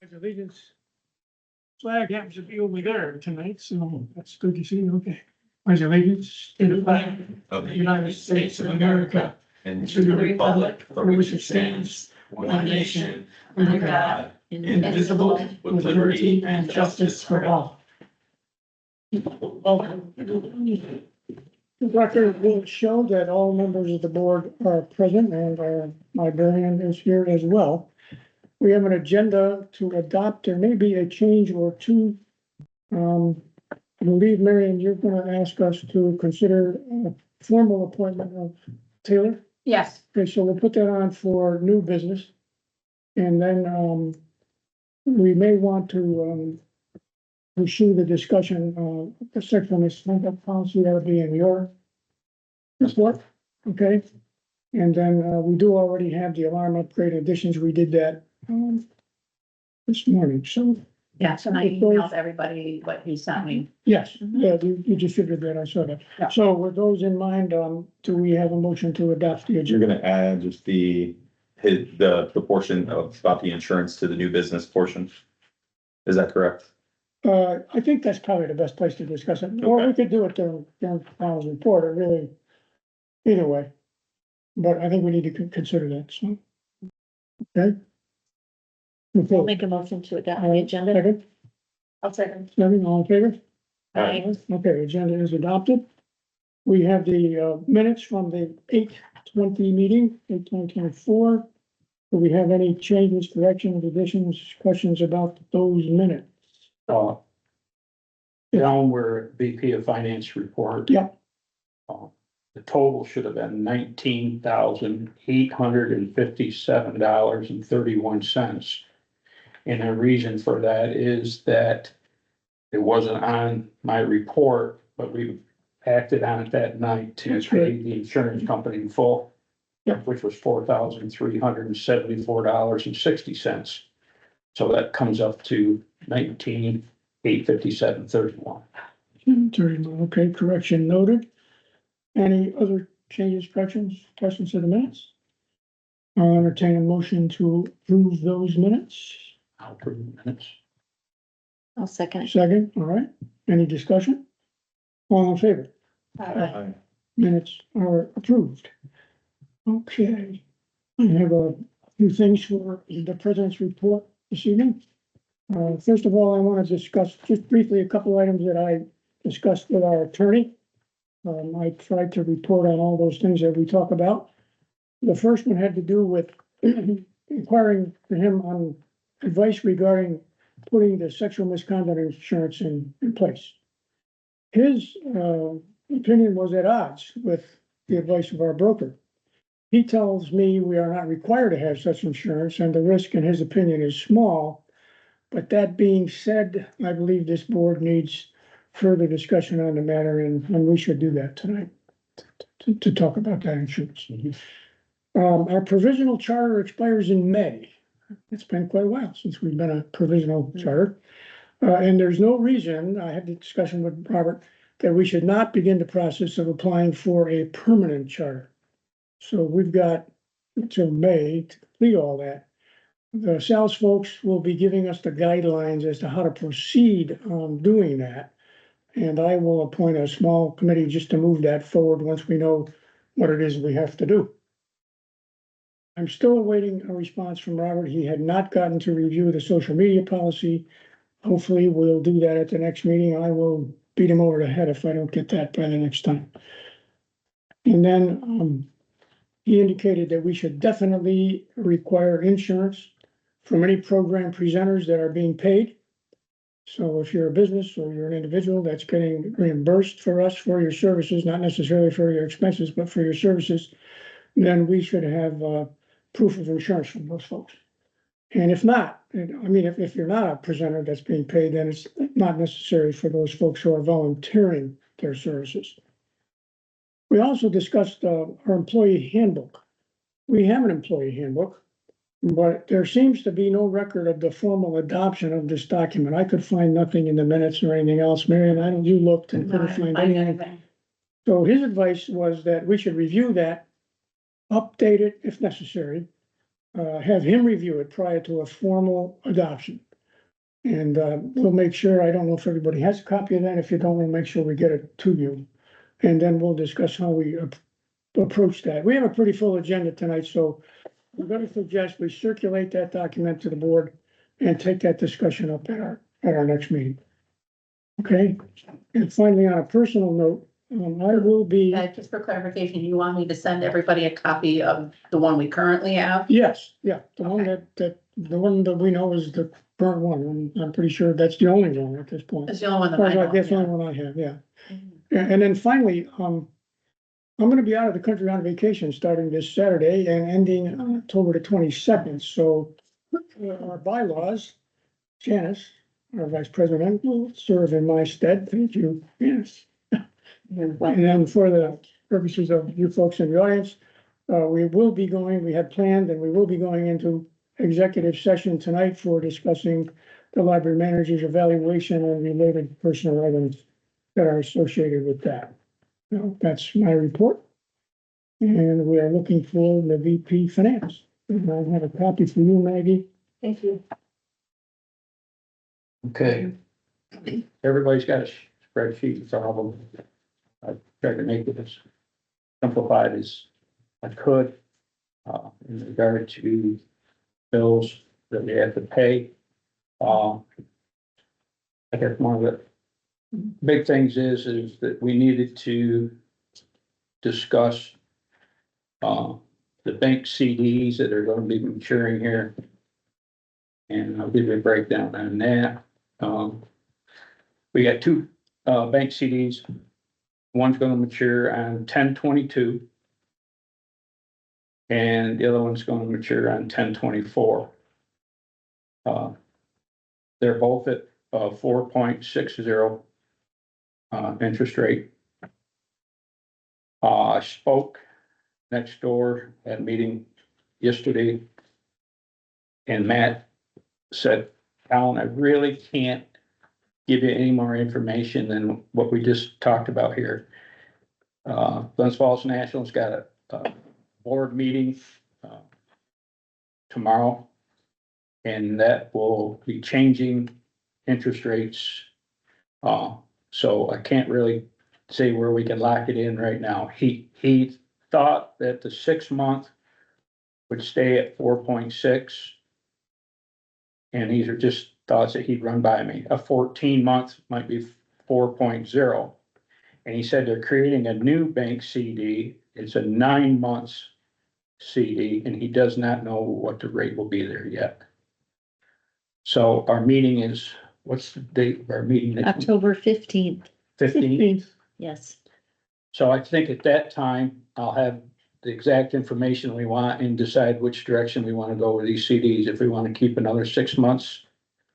Pledge allegiance. Flag happens to be over there tonight, so that's good to see. Okay. Pledge allegiance to the flag of of the United States of America and to the republic for which it stands, one nation, under God, indivisible, with liberty and justice for all. Welcome. The record will show that all members of the board are present and our librarian is here as well. We have an agenda to adopt. There may be a change or two. I believe, Marion, you're going to ask us to consider a formal appointment of Taylor. Yes, Okay, so we'll put that on for new business. And then, we may want to, pursue the discussion, the sexual misconduct policy that'll be in your report, okay? And then, we do already have the alarm upgrade additions. We did that, this morning, so, yes, and I emailed everybody what he sent me. yes, yeah, you distributed that, I saw that. Yeah. So with those in mind, do we have a motion to adopt the You're agenda? gonna add just the portion about the insurance to the new business portion. Is that correct? I think that's probably the best place to discuss it, or we could do it during Kyle's report, or really, either way. But I think we need to consider that, so. Okay. I'll Okay, make a motion to adopt the agenda. second, I'll second. second, all in favor? Aye. Okay, agenda is adopted. We have the minutes from the 8/20 meeting, 8/20/24. Do we have any changes, corrections, additions, questions about those minutes? Down where VP of Finance report. Yeah. The total should have been $19,857.31. And the reason for that is that it wasn't on my report, but we acted on it that night to That's pay right. the insurance company in full. Yeah. Which was $4,374.60. So that comes up to 19,857.31. 31, okay, correction noted. Any other changes, corrections, questions to the minutes? I'll entertain a motion to approve those minutes. I'll approve the minutes. I'll second it. Second, all right, any discussion? All in favor? Aye. Minutes are approved. Okay, I have a few things for the president's report this evening. First of all, I want to discuss just briefly a couple items that I discussed with our attorney. I tried to report on all those things that we talk about. The first one had to do with inquiring to him on advice regarding putting the sexual misconduct insurance in place. His opinion was at odds with the advice of our broker. He tells me we are not required to have such insurance and the risk in his opinion is small. But that being said, I believe this board needs further discussion on the matter and we should do that tonight to talk about that insurance. Our provisional charter expires in May. It's been quite a while since we've been a provisional charter. And there's no reason, I had the discussion with Robert, that we should not begin the process of applying for a permanent charter. So we've got until May to complete all that. The sales folks will be giving us the guidelines as to how to proceed on doing that. And I will appoint a small committee just to move that forward once we know what it is we have to do. I'm still awaiting a response from Robert. He had not gotten to review the social media policy. Hopefully we'll do that at the next meeting. I will beat him over the head if I don't get that by the next time. And then he indicated that we should definitely require insurance from any program presenters that are being paid. So if you're a business or you're an individual that's getting reimbursed for us for your services, not necessarily for your expenses, but for your services, then we should have proof of insurance from those folks. And if not, I mean, if you're not a presenter that's being paid, then it's not necessary for those folks who are volunteering their services. We also discussed our employee handbook. We have an employee handbook, but there seems to be no record of the formal adoption of this document. I could find nothing in the minutes or anything else. Marion, I know you looked and couldn't find anything. So his advice was that we should review that, update it if necessary, have him review it prior to a formal adoption. And, we'll make sure, I don't know if everybody has a copy of that. If you don't, we'll make sure we get it to you. And then we'll discuss how we approach that. We have a pretty full agenda tonight, so I'm gonna suggest we circulate that document to the board and take that discussion up at our next meeting. Okay, and finally, on a personal note, I will be, Just for clarification, you want me to send everybody a copy of the one we currently have? yes, yeah, the one Okay. the one that we know is the current one, and I'm pretty sure that's the only one at this point. That's the only one As that far I as know. that's the only one I have, yeah. And then finally, I'm gonna be out of the country on vacation starting this Saturday and ending on October the 22nd, so our bylaws, Janice, our vice president, will serve in my stead. Thank you, Janice. And then for the purposes of you folks in the audience, we had planned and we will be going into executive session tonight for discussing the library manager's evaluation and related personal items that are associated with that. So that's my report. And we are looking for the VP Finance. And I have a copy for you, Maggie. Thank you. Okay. Everybody's got a spreadsheet, so all of them. I tried to make it as simplified as I could, in regard to bills that we have to pay. I guess one of the big things is that we needed to discuss the bank CDs that are gonna be maturing here. And I'll give you a breakdown on that. We got two bank CDs. One's gonna mature on 10/22. And the other one's gonna mature on 10/24. They're both at 4.60 interest rate. I spoke next door at a meeting yesterday. And Matt said, Alan, I really can't give you any more information than what we just talked about here. Glens Falls National's got a board meeting tomorrow. And that will be changing interest rates. So I can't really say where we can lock it in right now. He thought that the 6 month would stay at 4.6. And these are just thoughts that he'd run by me. A 14 month might be 4.0. And he said they're creating a new bank CD. It's a 9 months CD, and he does not know what the rate will be there yet. So our meeting is, what's the date of our meeting? October 15th, 15th. yes. So I think at that time, I'll have the exact information we want and decide which direction we want to go with these CDs. If we want to keep another 6 months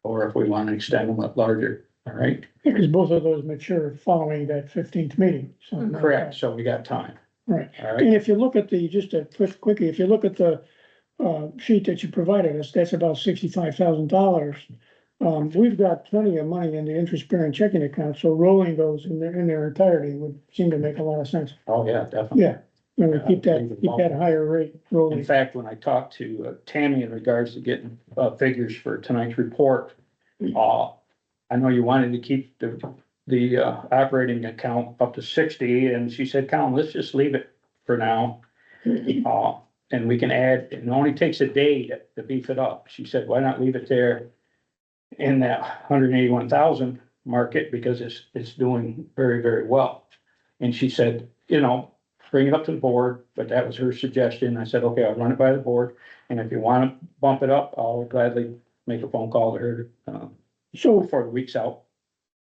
or if we want to extend them up larger. All right, Because both of those mature following that 15th meeting. So correct. So we got time. Right. All right. And if you look at just a quickie, if you look at the sheet that you provided us, that's about $65,000. We've got plenty of money in the interest-bearing checking account, so rolling those in their entirety would seem to make a lot of sense. Oh, yeah, definitely. Yeah, when we keep that higher rate In rolling. fact, when I talked to Tammy in regards to getting figures for tonight's report, I know you wanted to keep the operating account up to 60, and she said, Colin, let's just leave it for now. And we can add, it only takes a day to beef it up. She said, why not leave it there in that 181,000 market, because it's doing very, very well. And she said, bring it up to the board, but that was her suggestion. I said, okay, I'll run it by the board. And if you want to bump it up, I'll gladly make a phone call to her So before the week's out.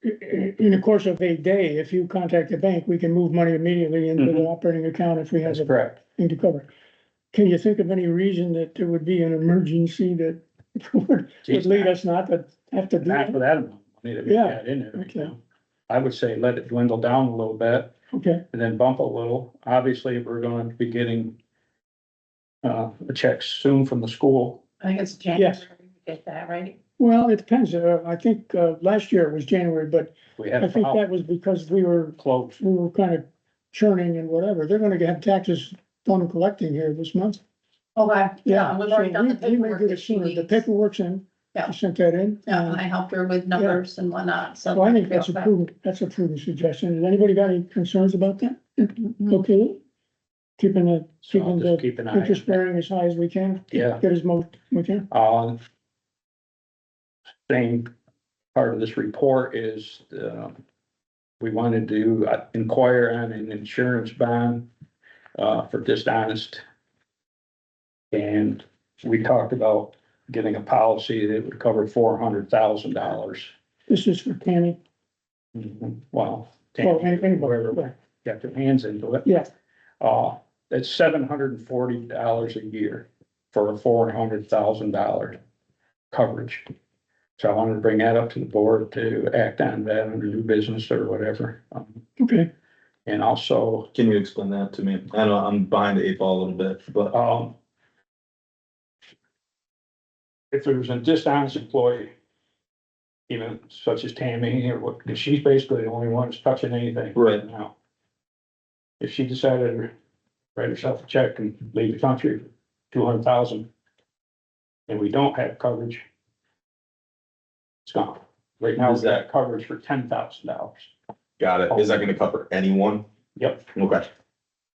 in the course of a day, if you contact the bank, we can move money immediately into the operating account if we have That's a correct. thing to cover. Can you think of any reason that there would be an emergency that would lead us not to have to do Not for that? that amount of money that we Yeah, got in there right okay. now. I would say let it dwindle down a little bit Okay, and then bump a little. Obviously, we're going to be getting a check soon from the school. I think it's January, Yes. you get that, right? well, it depends. I think last year it was January, but We had I a think problem that was because we were close. kind of churning and whatever. They're gonna have taxes done and collecting here this month. Okay, Yeah, we've so already done the we may paperwork get that it she sooner. The needs. paperwork's in. Yeah. She sent that in. Yeah, and I helped her with numbers and whatnot, so. So I think that's a prudent suggestion. Has anybody got any concerns about that? Okay. Keeping So I'll just the keep an eye on interest that. bearing as high as we can. Yeah. Get as most we can. Same part of this report is, we wanted to inquire on an insurance bond, for dishonest. And we talked about getting a policy that would cover $400,000. This is for Tammy. Well. Well, anybody, Whoever yeah. got their hands into it. Yeah. It's $740 a year for a $400,000 coverage. So I wanted to bring that up to the board to act on that under new business or whatever. Okay. And also, Can you explain that to me? I know I'm behind the eight ball a little bit, but if there's a dishonest employee, even such as Tammy or what, 'cause she's basically the only one that's touching anything Right. now. If she decided to write herself a check and leave the country, 200,000, and we don't have coverage, it's gone. Right now, Is we've got coverage for $10,000. got it. Is that gonna cover anyone? Yep, Okay,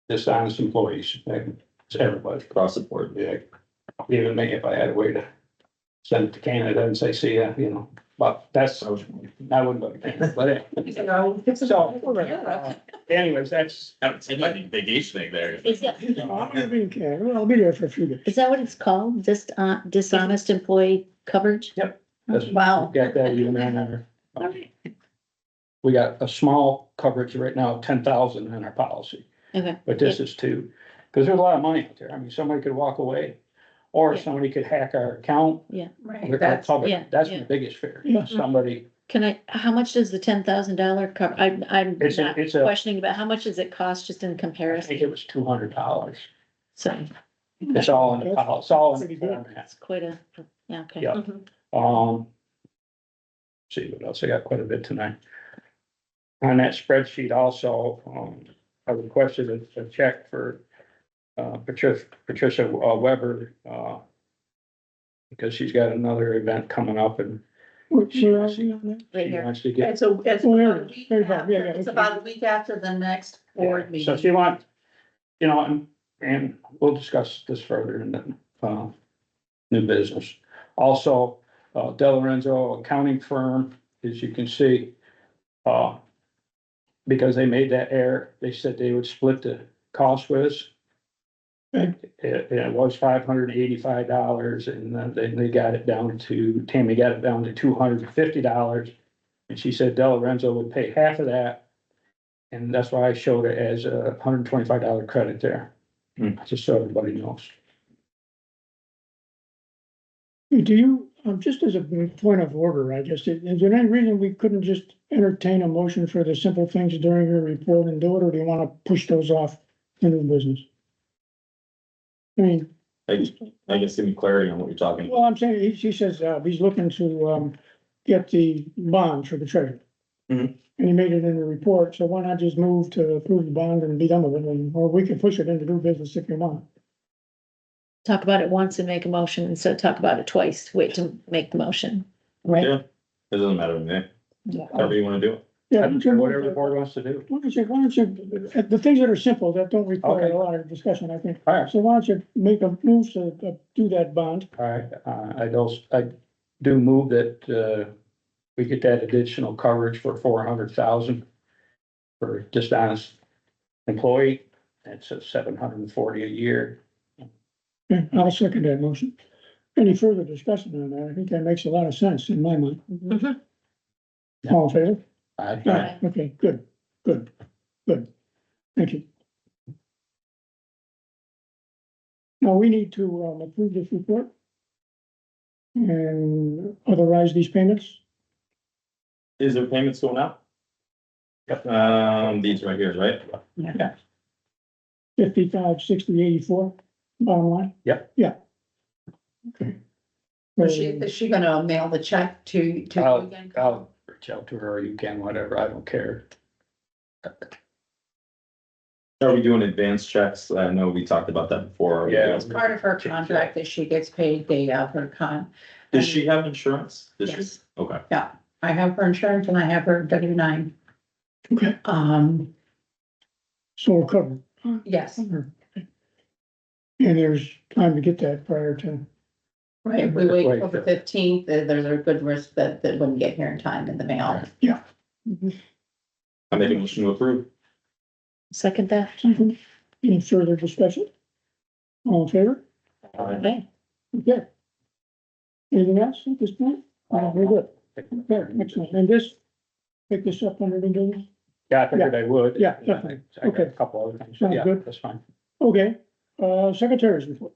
dishonest employees, it's everybody. across the board. Yeah, even me, if I had a way to send it to Canada and say, see ya, you know, but that's, I wouldn't go to Canada, but anyways, that's. Haven't seen any vacationing there. Is that, I'm gonna be in Canada. I'll be there for a few days. is that what it's called? Dishonest employee coverage? That's- Wow. Got that even in there. All right. We got a small coverage right now, 10,000 in our policy, Okay. but this is two, because there's a lot of money out there. I mean, somebody could walk away. Or Yeah. somebody could hack our account. Right, Our that's, yeah, public, that's my yeah. biggest fear. Yeah. Somebody, How much does the $10,000 cover? I'm It's a- not it's a- questioning about how much does it cost just in I think comparison? it was $200. So It's all in the policy, it's all in the Pretty good. format. it's quite a, yeah, okay. Yeah. See what else, I got quite a bit tonight. On that spreadsheet also, I requested a check for, Patricia Weber, because she's got another event coming up and Where are we on that? Right she here. wants to get. it's a, it's Oh, there about a it is. week Very fine. after, Yeah, yeah, it's okay. about a week after the next board So meeting. she wants, you know, and we'll discuss this further in the, new business. Also, Del Lorenzo accounting firm, as you can see, because they made that error, they said they would split the cost with us. Okay. It was $585 and then they got it down to, Tammy got it down to $250. And she said Del Lorenzo would pay half of that. And that's why I showed it as a $125 credit there. Just so everybody knows. Do you, just as a point of order, I guess, is there any reason we couldn't just entertain a motion for the simple things during your report and do it, or do you wanna push those off to new business? I mean, I guess give me clarity on what you're talking about. well, I'm saying, he says, he's looking to, get the bond for the treasurer. Mhm. And he made it in the report, so why not just move to approve the bond and be done with it, and, or we can push it into new business if you want. Talk about it once and make a motion, and so talk about it twice, wait to make the motion, right? Yeah, it doesn't matter to me. However you wanna do it. Yeah, Whatever the board wants to do. why don't you, the things that are simple, that don't require Okay. a lot of discussion, I think. All right. So why don't you make a move to do that bond? All right, I do move that, we get that additional coverage for 400,000 for dishonest employee. That's a 740 a year. Yeah, I'll second that motion. Any further discussion on that? I think that makes a lot of sense in my mind. Mhm. All in favor? I, Yeah, okay, good. Thank you. Now, we need to approve this report and authorize these payments. Is there payments going out? Yep. These right here, right? yeah, 55, 60, 84, bottom line? Yep. Yeah. Okay. Is she gonna mail the check to you again? I'll reach out to her, or you can, whatever, I don't care. Are we doing advanced checks? I know we talked about that before. Yeah. It's part of her contract that she gets paid day of her Does she have insurance? Does she? Yes. Okay. I have her insurance and I have her W-9. Okay, so we're covered. Yes, And there's time to get that prior to, right, if we wait Right. till the 15th, there's a good risk that wouldn't get here in time in the mail. I make a motion to approve. Second that. any further discussion? All in favor? Okay. Okay. Anything else at this point? Very good. Okay, excellent. And this, pick this up under the business? Yeah, I figured I would. Yeah, definitely. I got a Okay. couple other things, Sounds yeah, good. that's fine. Okay, secretary's report.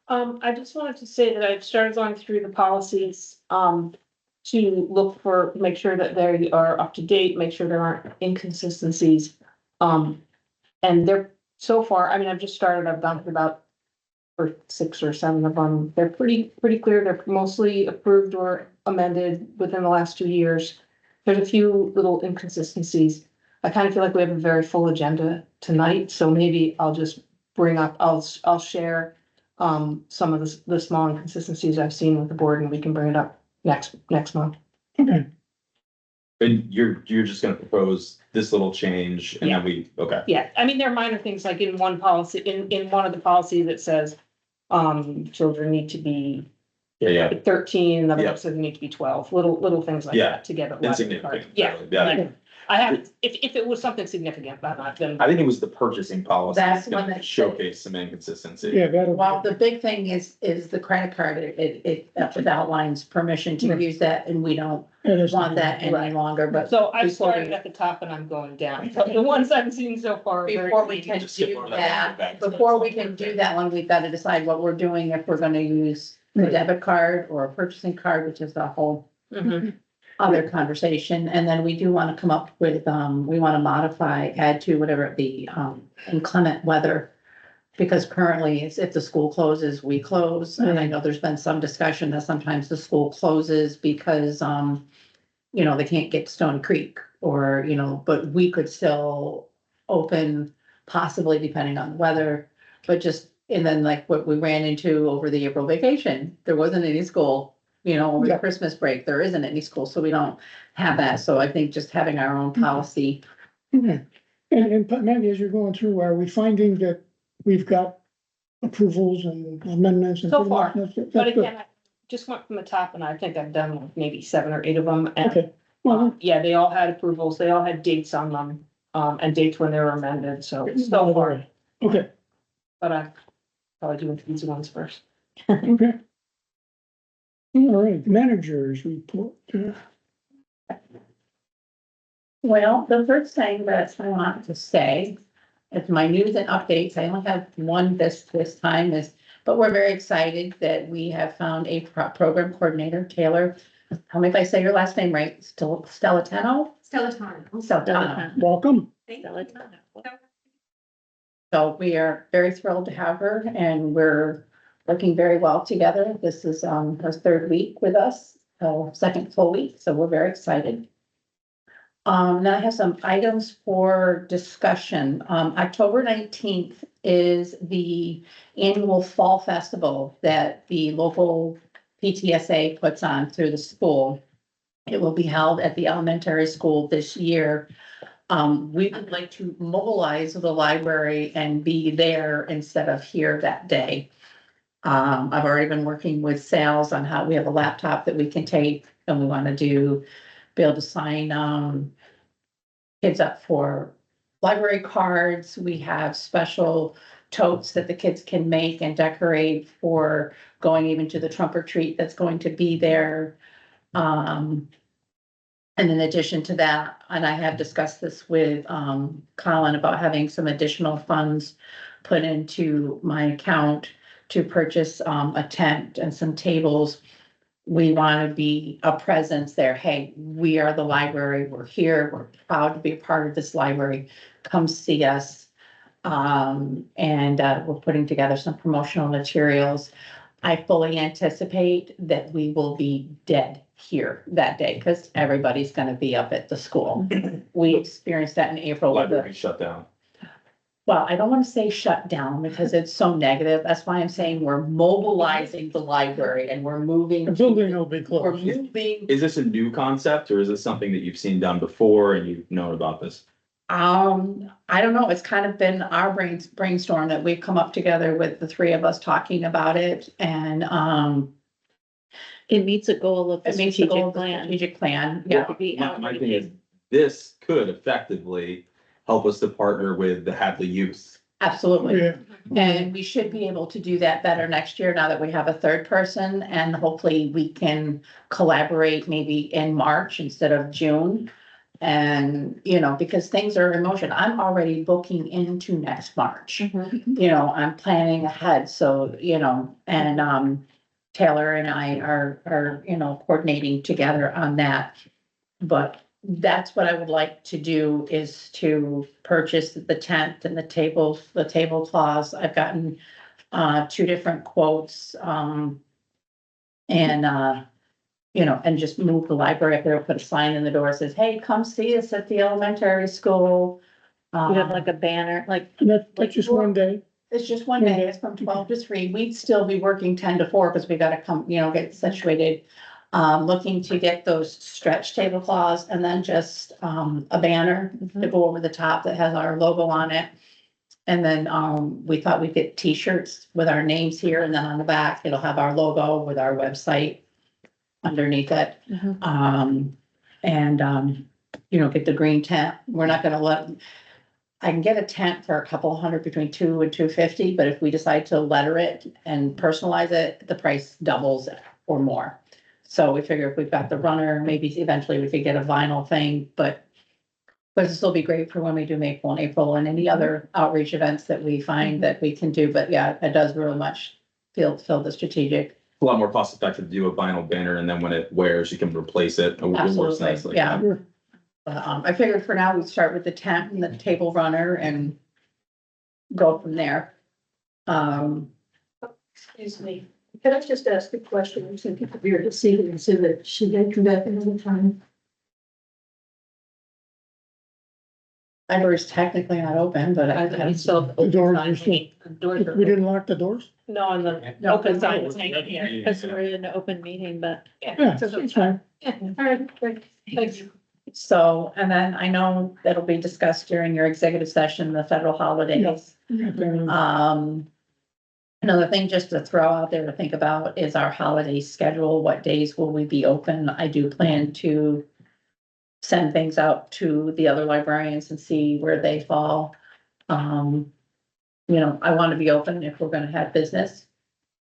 I just wanted to say that I've started going through the policies, to look for, make sure that they are up to date, make sure there aren't inconsistencies. And they're, so far, I mean, I've just started, I've gone through about or 6 or 7 of them. They're pretty clear. They're mostly approved or amended within the last 2 years. There's a few little inconsistencies. I kind of feel like we have a very full agenda tonight, so maybe I'll just bring up, I'll share some of the small inconsistencies I've seen with the board, and we can bring it up next month. Okay, And you're just gonna propose this little change and then okay. Yeah, I mean, there are minor things like in one policy, in one of the policies that says children need to be Yeah. 13, another Yeah. one says they need to be 12, little things like Yeah. that to get it. less hard. Insignificant. Yeah, Yeah. like, I haven't, if it was something significant, but not then. I think it was the purchasing policy. That's gonna one that- showcase some inconsistency. yeah, that'll. Well, the big thing is the credit card. It outlines permission to Right. use that, and we don't that is- want that any Right. longer, but So I've before started we- at the top and I'm going down. But the ones I've seen so far. are very before we easy. can Just skip do over that. that, before we can do that one, we've got to decide what we're doing, if we're gonna use the Right. debit card or a purchasing card, which is a whole Mhm. other conversation. And then we do want to come up with, we want to modify, add to whatever the, inclement weather. Because currently, it's if the school closes, we close. And I know there's been some discussion that sometimes the school closes because, they can't get to Stony Creek or, but we could still open possibly depending on the weather. But just, and then like what we ran into over the April vacation, there wasn't any school. Over the Yeah. Christmas break, there isn't any school, so we don't have that. So I think just having our own policy. Okay, and Maggie, as you're going through, are we finding that we've got approvals and amendments? And So pretty much far, that's good? But That's good. again, I just went from the top and I think I've done like maybe 7 or 8 of them. And Okay, well, yeah, they all had approvals. They all had dates on them, and dates when they were amended. So far, okay, but I'm probably doing the easy ones first. okay. All right, managers report. Well, the first thing that I want to say is my news and updates. I only have one this time but we're very excited that we have found a program coordinator, Taylor. Tell me if I say your last name right, Stellatano? Stellatano. Welcome. So we are very thrilled to have her and we're working very well together. This is her 3rd week with us, so 2nd full week, so we're very excited. Now I have some items for discussion. October 19th is the annual Fall Festival that the local PTSA puts on through the school. It will be held at the elementary school this year. We would like to mobilize the library and be there instead of here that day. I've already been working with sales on how we have a laptop that we can take and we want to be able to sign, kids up for library cards. We have special totes that the kids can make and decorate for going even to the trunk or treat that's going to be there. And in addition to that, and I have discussed this with, Colin about having some additional funds put into my account to purchase, a tent and some tables. We want to be a presence there. Hey, we are the library. We're here. We're proud to be a part of this library. Come see us. And we're putting together some promotional materials. I fully anticipate that we will be dead here that day because everybody's going to be up at the school. We experienced that in April. with the- Library shut down. well, I don't want to say shut down because it's so negative. That's why I'm saying we're mobilizing the library and we're moving. The building will be We're closed. moving. Is this a new concept or is this something that you've seen done before and you've known about this? I don't know. It's kind of been our brainstorm that we've come up together with the three of us talking about it and, It meets a goal of the it makes the goal strategic of the plan. strategic plan. Yeah. To be My thing is, outreaching. this could effectively help us to partner with the Hadley youth. Absolutely. Yeah, And we should be able to do that better next year now that we have a third person and hopefully we can collaborate maybe in March instead of June. And, you know, because things are in motion. I'm already booking into next March. Mhm. You know, I'm planning ahead, so, you know, and, Taylor and I are, you know, coordinating together on that. But that's what I would like to do is to purchase the tent and the tables, the tablecloths. I've gotten, two different quotes, and, you know, and just move the library up there, put a sign in the door that says, hey, come see us at the elementary school. We have like a banner, like, and that's just one day. It's just one day, it's from 12 to 3. We'd still be working 10 to 4 because we gotta come, you know, get situated. Looking to get those stretch tablecloths and then just, a banner to go over the top that has our logo on it. And then, we thought we'd get T-shirts with our names here and then on the back, it'll have our logo with our website underneath it. Mhm. And, you know, get the green tent. We're not gonna let, I can get a tent for a couple hundred, between $200 and $250, but if we decide to letter it and personalize it, the price doubles or more. So we figure if we've got the runner, maybe eventually we could get a vinyl thing, but it'll still be great for when we do Maple in April and any other outreach events that we find that we can do. But yeah, it does really much fill the strategic. A lot more cost effective to do a vinyl banner and then when it wears, you can replace it. It works Absolutely, nice like yeah. that. I figured for now we'd start with the tent and the table runner and go from there. Excuse me, can I just ask a question, so people here to see the exhibit, should they come back another time? Library's technically not open, but I think it's still. The doors are still, The doors are we didn't lock the doors? No, on the No, open sign is hanging here. Because we're in an open meeting, but Yeah, it's fine. Yeah, all right, great, thanks. so, and then I know that'll be discussed during your executive session, the federal holidays. We got that in. Another thing just to throw out there to think about is our holiday schedule. What days will we be open? I do plan to send things out to the other librarians and see where they fall. You know, I want to be open if we're gonna have business.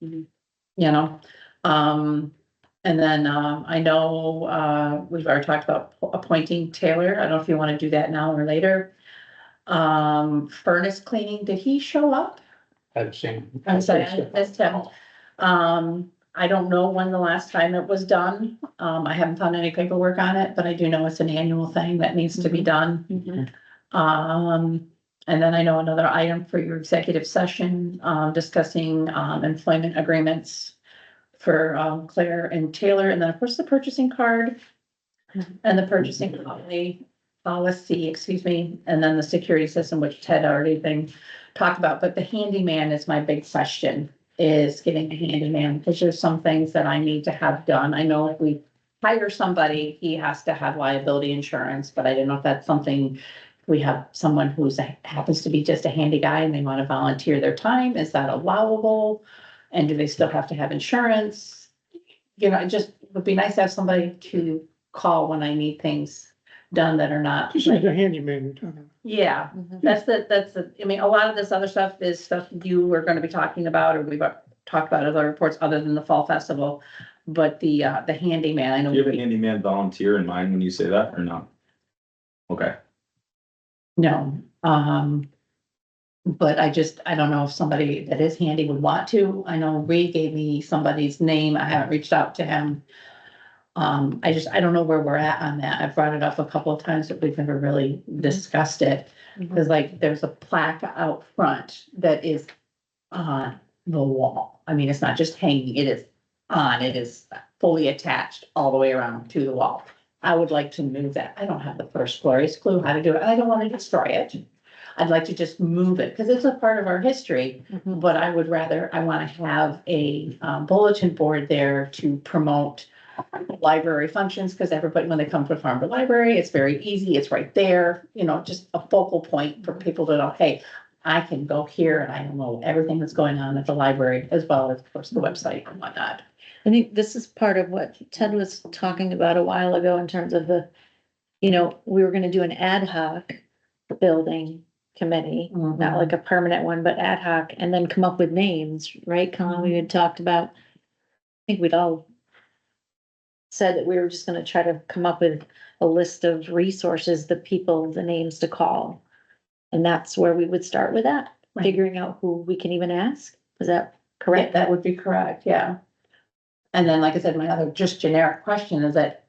You know, and then, I know, we've already talked about appointing Taylor. I don't know if you want to do that now or later. Furnace cleaning, did he show up? I've seen. I'm sorry, I missed him. I don't know when the last time it was done. I haven't found any paperwork on it, but I do know it's an annual thing that needs to be done. And then I know another item for your executive session, discussing, employment agreements for, Claire and Taylor, and then of course the purchasing card and the purchasing policy, excuse me, and then the security system, which Ted already been talked about, but the handyman is my big question, is getting a handyman, because there's some things that I need to have done. I know if we hire somebody, he has to have liability insurance, but I don't know if that's something, we have someone who's happens to be just a handy guy and they want to volunteer their time, is that allowable? And do they still have to have insurance? You know, it just would be nice to have somebody to call when I need things done that are not. This is the handyman you're talking about. Yeah, that's I mean, a lot of this other stuff is stuff you were gonna be talking about, or we've talked about other reports other than the fall festival. But the handyman, I know. Do you have a handyman volunteer in mind when you say that or not? Okay, No, but I don't know if somebody that is handy would want to. I know Ree gave me somebody's name. I haven't reached out to him. I don't know where we're at on that. I've brought it up a couple of times, but we've never really discussed it. Cause like, there's a plaque out front that is on the wall. I mean, it's not just hanging, it is fully attached all the way around to the wall. I would like to move that. I don't have the first glorious clue how to do it. I don't want to destroy it. I'd like to just move it, because it's a part of our history. Mhm. But I would rather, I want to have a bulletin board there to promote library functions, because everybody, when they come to the Farm to Library, it's very easy, it's right there, you know, just a focal point for people to know, hey, I can go here and I know everything that's going on at the library, as well as, of course, the website and whatnot. I think this is part of what Ted was talking about a while ago in terms of the, you know, we were gonna do an ad hoc building committee, not Mhm. like a permanent one, but ad hoc, and then come up with names, right, Colin? We had talked about, I think we'd all said that we were just gonna try to come up with a list of resources, the people, the names to call. And that's where we would start with that, Right. figuring out who we can even ask. Is that Yeah, correct? that would be correct, yeah. And then, like I said, my other just generic question is that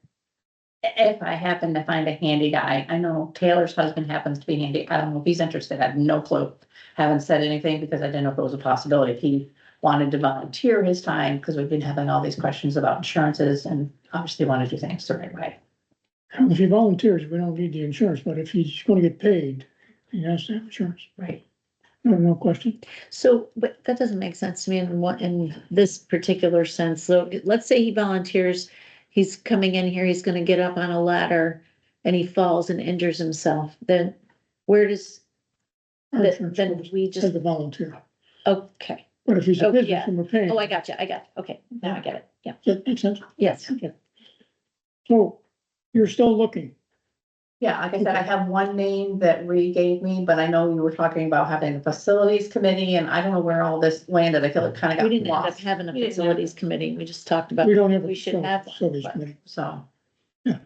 if I happen to find a handy guy, I know Taylor's husband happens to be handy. I don't know if he's interested. I have no clue. Haven't said anything because I didn't know if it was a possibility. If he wanted to volunteer his time, because we've been having all these questions about insurances and obviously want to do things the right way. If he volunteers, we don't need the insurance, but if he's gonna get paid, he has to have insurance. Right. No question. So, but that doesn't make sense to me in this particular sense. So let's say he volunteers, he's coming in here, he's gonna get up on a ladder and he falls and injures himself, then where does, Our insurance then goes we as just, a volunteer, okay. but if he's a Oh, business yeah. and we're paying. Oh, I got you. Okay, now I get it. Yeah, Does that make sense? yes. Okay. So you're still looking. Yeah, like I said, I have one name that Ree gave me, but I know you were talking about having a facilities committee, and I don't know where all this landed. I feel it kind of We got didn't end up lost. having a We didn't have- facilities committee. We just talked about, We don't have a we should have one, facilities but- committee. So. Yeah.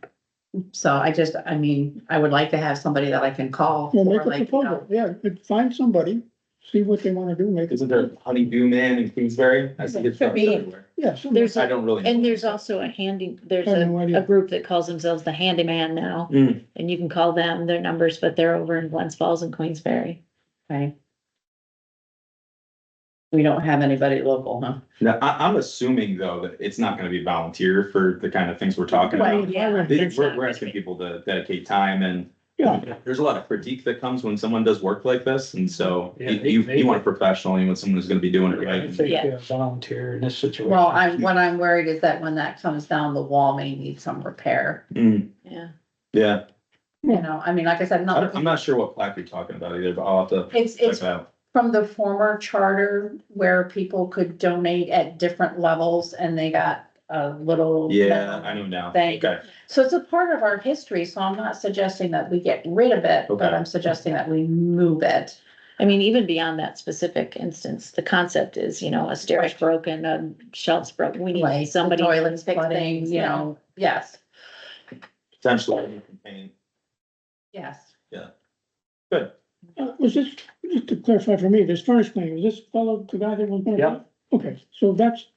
So I mean, I would like to have somebody that I can call. Well, for, make a like, you proposal, know, yeah, but find somebody, see what they wanna do, make it. Isn't there a honeydew man in Queensbury? I see it Could be. everywhere. Yeah, somebody. There's I don't really. And there's also there's I have no idea. a group that calls themselves the Handyman now, Mm. and you can call them their numbers, but they're over in Glens Falls and Queensbury. Okay. We don't have anybody local, huh? Now, I'm assuming though that it's not gonna be volunteer for the kind of things we're talking Right. about. Yeah. that's not We're asking gonna people to dedicate time and Yeah, there's a lot of critique that comes when someone does work like this. And so Yeah, you want a professional, you want someone who's gonna be doing it I right. think Yeah. a volunteer in this situation. Well, what I'm worried is that when that comes down, the wall may need some repair, Mm, be, yeah. yeah, you know, I mean, like I said, I'm not sure what plaque you're talking about either, but I'll have to It's, check it's it out. from the former charter where people could donate at different levels and they got a little. Yeah, I know now. Thank you. Okay, So it's a part of our history, so I'm not suggesting that we get rid of it, but Okay. I'm suggesting that we move it. I mean, even beyond that specific instance, the concept is, you know, a stair's Right. broken, a shelf's broken, we Like need the somebody to toilets fix flooding, things, you know, yes, potentially you can paint. yes. Good. was this, just to clarify for me, this furnace cleaning, was this fellow, the guy that was gonna? Yeah. Okay, so that's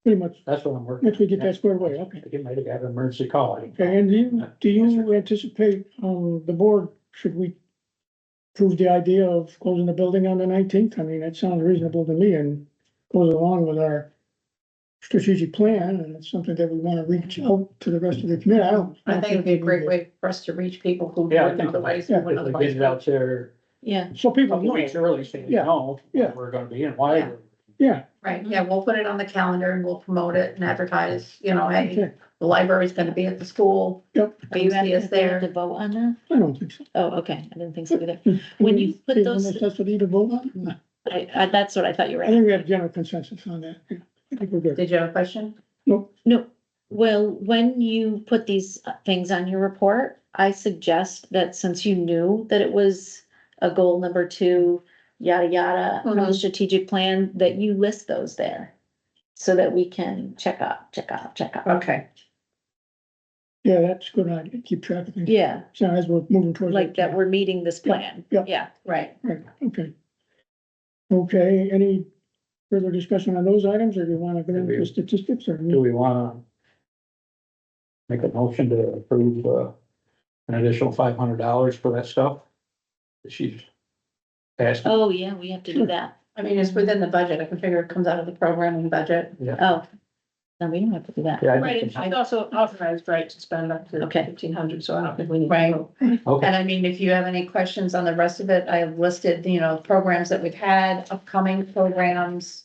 pretty much, That's what I'm working. once we get that squared away, okay. You might have got an emergency call. Okay, and do you anticipate, the board, should we prove the idea of closing the building on the 19th? I mean, that sounds reasonable to me and goes along with our strategic plan, and it's something that we wanna reach out to the rest of the community. I think it'd be a great way for us to reach people who Yeah, I wouldn't think so. otherwise, Yeah. wouldn't If we otherwise get it out there Yeah, So a people couple know, weeks early, so you Yeah. know Yeah. where we're gonna be and why. Yeah. yeah, Right, yeah, we'll put it on the calendar and we'll promote it and advertise, you know, hey, okay, the library's gonna be at the school. yep, are you Come see asking us if we have to there. vote on that? I don't think so. Oh, okay, I didn't think so either. When you put Is those- it necessity to vote on? That's what I thought you were I think we asking. have general consensus on that. Yeah, I think we're good. Did you have a question? Nope. No, well, when you put these things on your report, I suggest that since you knew that it was a goal number 2, yada, yada, from the Mhm. strategic plan, that you list those there. So that we can check off. Okay, Yeah, that's good idea. Keep track of things. Yeah, So as we're moving towards. like that we're meeting this plan. Yeah. Yeah. right. Right, okay. Okay, any further discussion on those items, or do you wanna go into the statistics, or? Do we wanna make a motion to approve, an additional $500 for that stuff? that She's asking. Oh, yeah, we have to do that. I mean, it's within the budget. I can figure it comes out of the programming budget. Oh, No, we don't have to do that. Yeah, I Right, think and she's also authorized, right, to spend up to Okay. 1,500, so I don't think we need. Right. okay. And I mean, if you have any questions on the rest of it, I have listed, programs that we've had, upcoming programs,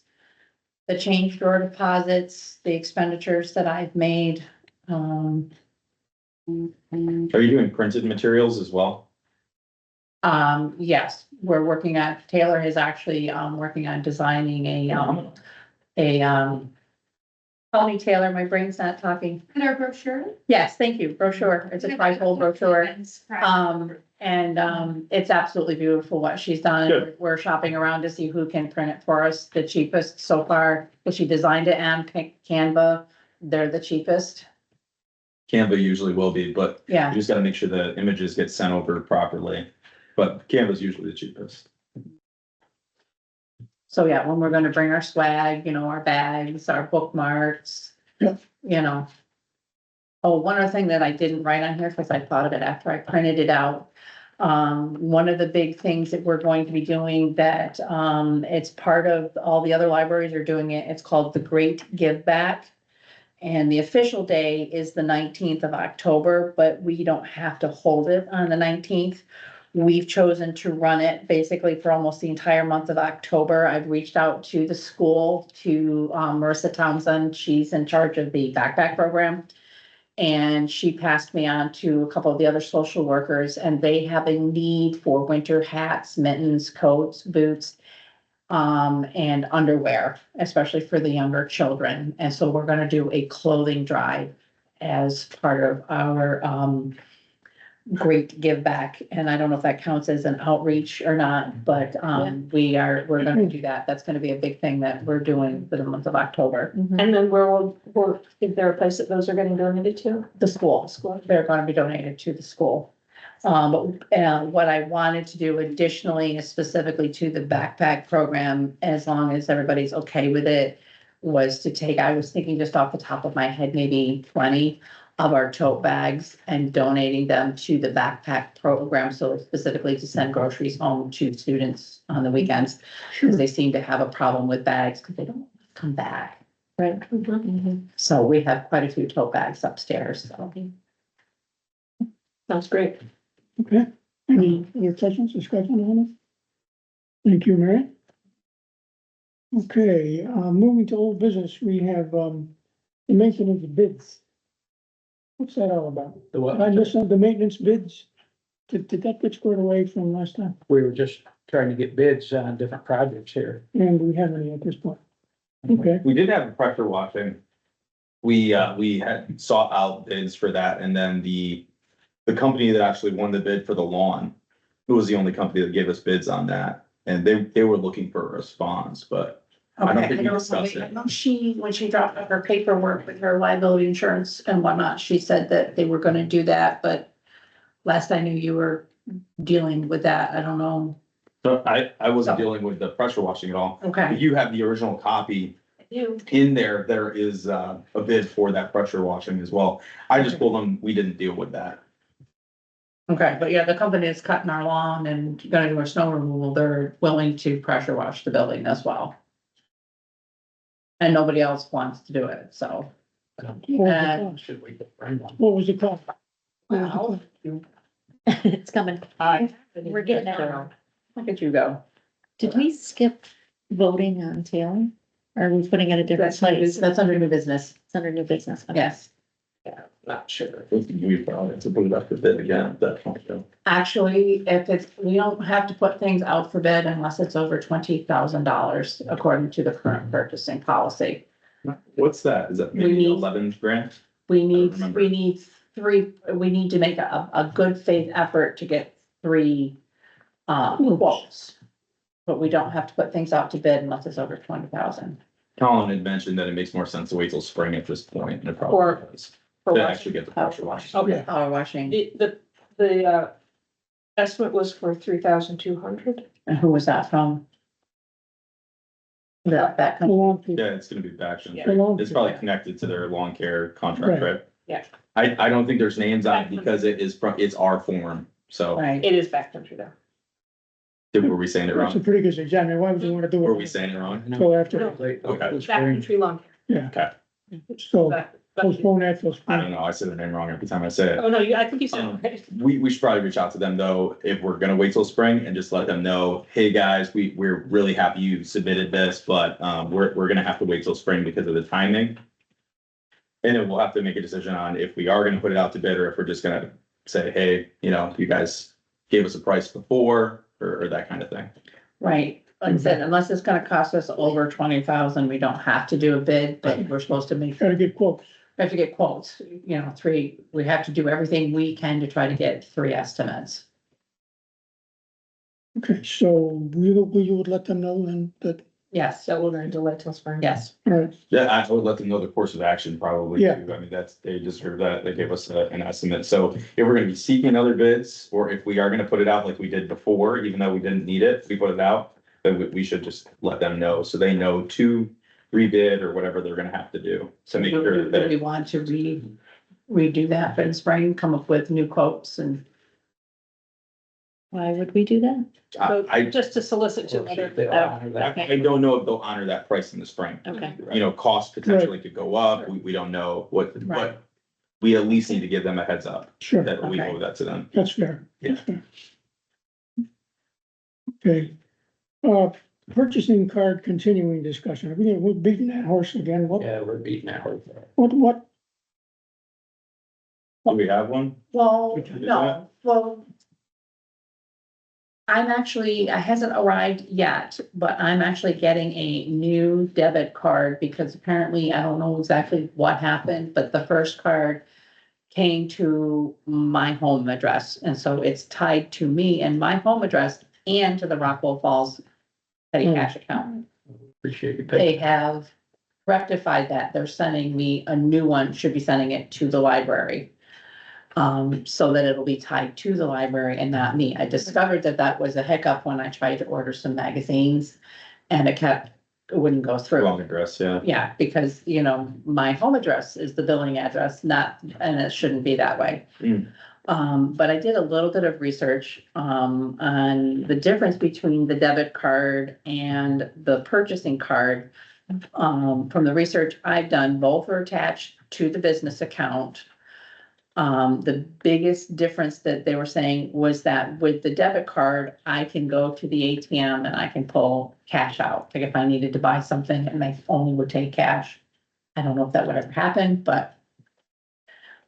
the change drawer deposits, the expenditures that I've made. Are you doing printed materials as well? Yes, we're working on, Taylor is actually, working on designing call me Taylor, my brain's not talking. And our brochure? Yes, thank you, brochure. It's a trifold brochure. It's absolutely beautiful what she's done. Good. We're shopping around to see who can print it for us, the cheapest so far. Well, she designed it and Canva, they're the cheapest. Canva usually will be, but Yeah, you just gotta make sure the images get sent over properly. But Canva's usually the cheapest. so yeah, when we're gonna bring our swag, our bags, our bookmarks. Yeah. Oh, one other thing that I didn't write on here, because I thought of it after I printed it out. One of the big things that we're going to be doing that, it's part of, all the other libraries are doing it, it's called the Great Give Back. And the official day is the 19th of October, but we don't have to hold it on the 19th. We've chosen to run it basically for almost the entire month of October. I've reached out to the school, to Marissa Townsend, she's in charge of the backpack program. And she passed me on to a couple of the other social workers, and they have a need for winter hats, mittens, coats, boots, and underwear, especially for the younger children. And so we're gonna do a clothing drive as part of our, great give back. And I don't know if that counts as an outreach or not, but, we're gonna do that. That's gonna be a big thing that we're doing for the month of October. Mhm. And then is there a place that those are getting donated to? The school. School. They're gonna be donated to the school. What I wanted to do additionally is specifically to the backpack program, as long as everybody's okay with it, was to take, I was thinking just off the top of my head, maybe 20 of our tote bags and donating them to the backpack program. So specifically to send groceries home to students on the weekends, because they seem to have a problem with bags because they don't come back. Right. Mm-hmm. Mhm. So we have quite a few tote bags upstairs, so. Sounds great. Okay, any other questions, discussion on it? Thank you, Mary. Okay, moving to old business, we have, the maintenance bids. What's that all about? The what? I listened to the maintenance bids. Did that get squared away from last time? We were just trying to get bids on different projects here. And do we have any at this point? Okay, We did have pressure washing. We had sought out bids for that, and then the company that actually won the bid for the lawn, it was the only company that gave us bids on that, and they were looking for a response, but I don't think we discussed it. I know when she dropped off her paperwork with her liability insurance and whatnot, she said that they were gonna do that, but last I knew you were dealing with that. I don't know. So I wasn't dealing with the pressure washing at all. Okay. If you have the original copy, You. in there is a bid for that pressure washing as well. I just told them we didn't deal with that. Okay, but yeah, the company is cutting our lawn and gonna do our snow removal. They're willing to pressure wash the building as well. And nobody else wants to do it, so. what was the cost? Should we get Brian one? What was the cost? Wow. It's coming. We're getting there. Look at you go. Did we skip voting on Taylor? Or are we putting it a different place? That's under new business. It's under new business. Okay. Yes. Not sure. We probably have to put it up for bid again at that point, though. Actually, we don't have to put things out for bid unless it's over $20,000, according to the current purchasing policy. What's that? Is that maybe We need- 11 grand? We need remember. we need to make a good faith effort to get 3 quotes. But we don't have to put things out to bid unless it's over 20,000. Colin had mentioned that it makes more sense to wait till spring at this point, and it probably does. For To what? actually get the pressure wash. Okay. Power washing. The estimate was for 3,200. And who was that from? That The company. lawn people. Yeah, it's gonna be Baction. Yeah. The lawn It's people. probably connected to their lawn care contract, Right. right? Yeah. I don't think there's names on it because it's our form, so Right. It is backcountry though. were we saying it That's a wrong? pretty good example. Why would you wanna do it? Were we saying it wrong? Go after, Late- Okay. spring. Backcountry lawn care. yeah. So But- postpone that till I spring. don't know, I say their name wrong every time I say it. Oh, no, I think you said it right. We should probably reach out to them though, if we're gonna wait till spring and just let them know, hey, guys, we're really happy you submitted this, but, we're gonna have to wait till spring because of the timing. And then we'll have to make a decision on if we are gonna put it out to bid or if we're just gonna say, hey, you know, you guys gave us a price before, or that kind of thing. Right, like I said, unless it's gonna cost us over 20,000, we don't have to do a bid, but we're supposed to make, we Gotta get quotes. have to get quotes, you know, we have to do everything we can to try to get 3 estimates. Okay, so you would let them know then that, Yes, So we're gonna delay till spring. yes, all right, Yeah, I would let them know the course of action probably. Yeah. too. I mean, they deserve that. They gave us an estimate. So if we're gonna be seeking other bids, or if we are gonna put it out like we did before, even though we didn't need it, we put it out, then we should just let them know, so they know to rebid or whatever they're gonna have to do to make sure do that we want to redo that for the spring, come up with new quotes and, Why would we do that? So I just to solicit to other. I don't know if they'll honor that price in the spring. Okay, You know, costs potentially could go up. We don't know what, Right. but we at least need to give them a heads up sure, that we Okay. owe that to them. that's fair. Yeah. That's fair. Okay, purchasing card continuing discussion, are we're beating that horse again, Yeah, we're beating that horse. what, Do we have one? well, We can do no, well. It hasn't arrived yet, but I'm actually getting a new debit card because apparently, I don't know exactly what happened, but the first card came to my home address, and so it's tied to me and my home address and to the Rockwell Falls petty cash account. Appreciate your They patience. have rectified that. They're sending me a new one, should be sending it to the library. So that it'll be tied to the library and not me. I discovered that that was a hiccup when I tried to order some magazines and it wouldn't go through. Wrong address, yeah. Yeah, because, you know, my home address is the billing address, and it shouldn't be that way. Mm. But I did a little bit of research, on the difference between the debit card and the purchasing card. From the research I've done, both are attached to the business account. The biggest difference that they were saying was that with the debit card, I can go to the ATM and I can pull cash out. Like if I needed to buy something and they only would take cash. I don't know if that would ever happen, but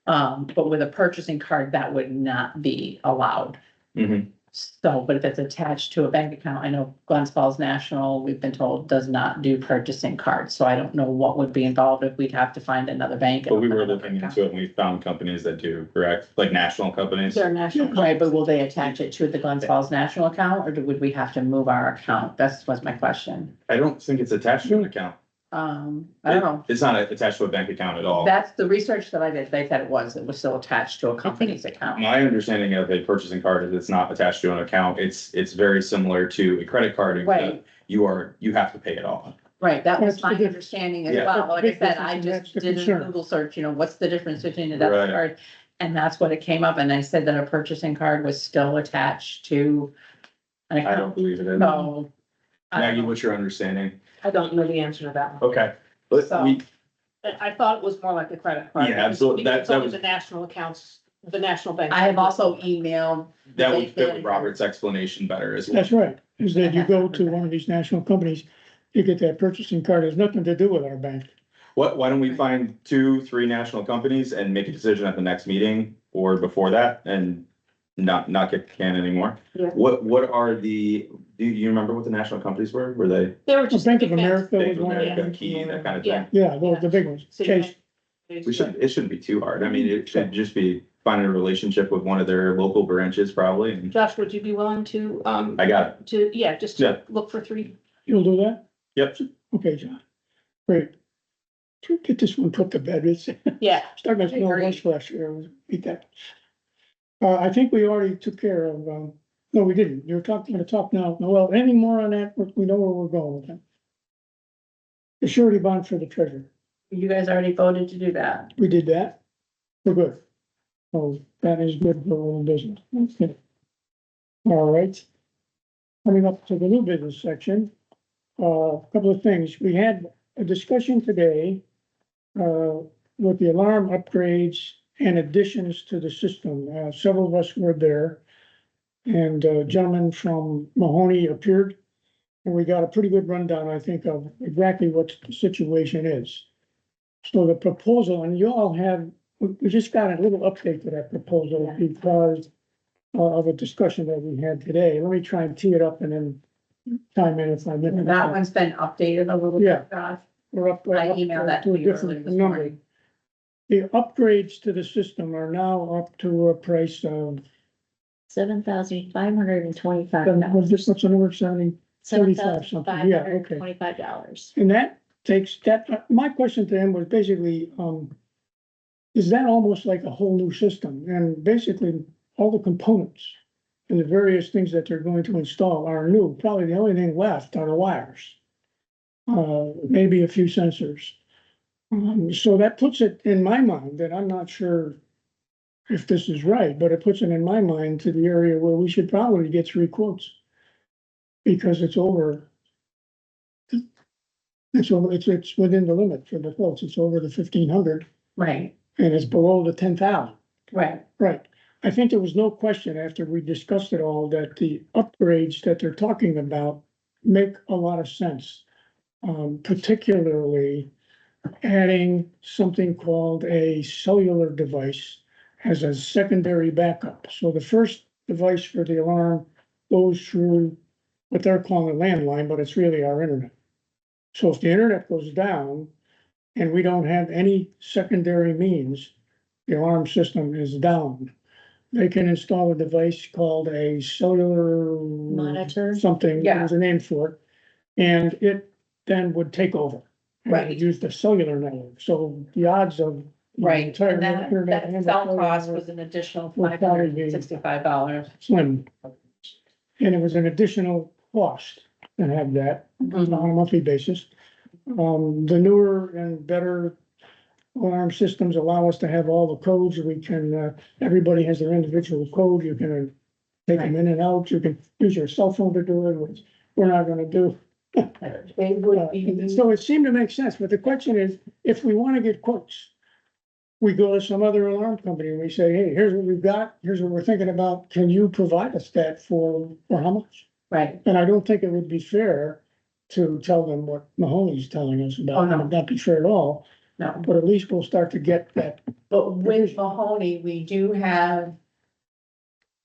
with a purchasing card, that would not be allowed. Mhm. So, but if it's attached to a bank account, I know Glens Falls National, we've been told, does not do purchasing cards. So I don't know what would be involved if we'd have to find another bank. But we were looking into it and we found companies that do, correct? Like national companies? They're national. Right, but will they attach it to the Glens Falls National account, or would we have to move our account? That's was my question. I don't think it's attached to an account. I don't know. It's not attached to a bank account at all. That's the research that I did. They said it was still attached to a company's account. My understanding of a purchasing card is it's not attached to an account. It's very similar to a credit card. Right. except you have to pay it off. Right, that was That's my the diff- understanding as Yeah. well. Like I Big said, difference, I and that's just the did a concern. Google search, you know, what's the difference between a Right. debit card? And that's what it came up, and I said that a purchasing card was still attached to an I don't account. believe it is. So. I don't Maggie, know. what's your understanding? I don't know the answer to that one. Okay, but So- we, I thought it was more like a credit card. Yeah, absolutely. Because That it's only was- the national accounts, the national bank. I have also emailed. that the would bank fit with manager. Robert's explanation better as well. that's right, is that you go to one of these national companies, you get that purchasing card, has nothing to do with our bank. Why don't we find 2, 3 national companies and make a decision at the next meeting or before that and not kick the can anymore? Yeah. What are do you remember what the national companies were? Were they They were just. Bank of big banks. America was Bank of one of America, them. Key, that kind of Yeah. thing? Yeah, those are the big ones, Chase, It shouldn't be too hard. I mean, it should just be finding a relationship with one of their local branches probably. And Josh, would you be willing to, I got it. just Yeah. to look for 3? you'll do that? Yep. Okay, John, great. To get this one put to bed, it's Yeah, starting to smell Agreed. much last year, beat that. I think we already took care of, no, we didn't, you're gonna talk now, well, any more on that, we know where we're going with that. The surety bond for the treasurer, You guys already voted to do that. we did that, we're good. So that is good for our own business, okay. All right. Coming up to the new business section, a couple of things, we had a discussion today with the alarm upgrades and additions to the system. Several of us were there. And a gentleman from Mahoney appeared. And we got a pretty good rundown, I think, of exactly what the situation is. So the proposal, and you all have, we just got a little update to that proposal because of a discussion that we had today. Let me try and tee it up and then chime in if I miss. That one's been updated a little Yeah. bit, Josh. We're up. I emailed that to to a you different earlier this number. morning. The upgrades to the system are now up to a price of, $7,525. what's the number, 70? $7,525. something. Yeah, okay. And that takes, that, my question to him was basically, is that almost like a whole new system? And basically, all the components and the various things that they're going to install are new. Probably the only thing left are the wires. Maybe a few sensors. So that puts it in my mind that I'm not sure if this is right, but it puts it in my mind to the area where we should probably get 3 quotes. Because it's over. It's within the limit for the quotes. It's over the 1,500 Right, and it's below the 10,000. right. Right. I think there was no question after we discussed it all that the upgrades that they're talking about make a lot of sense. Particularly adding something called a cellular device as a secondary backup. So the first device for the alarm goes through what they're calling a landline, but it's really our internet. So if the internet goes down and we don't have any secondary means, the alarm system is down. They can install a device called a cellular Monitor. something, Yeah. there's a name for it. And it then would take over. And it would Right. Use the cellular network, so the odds of. the Right, entire and that, internet that and the cell cellular cost network was an additional would $565. probably be Slim. And it was an additional cost to have that on a monthly basis. The newer and better alarm systems allow us to have all the codes. We can, everybody has their individual code. You can take them in and out. You can use your cell phone to do it, which we're not gonna do. They would be, So it seemed to make sense, but the question is, if we wanna get quotes, we go to some other alarm company and we say, hey, here's what we've got, here's what we're thinking about, can you provide us that for how much? right, And I don't think it would be fair to tell them what Mahoney's telling us about. Oh, no. It would not be fair at all, no, but at least we'll start to get that. but with Mahoney, we do have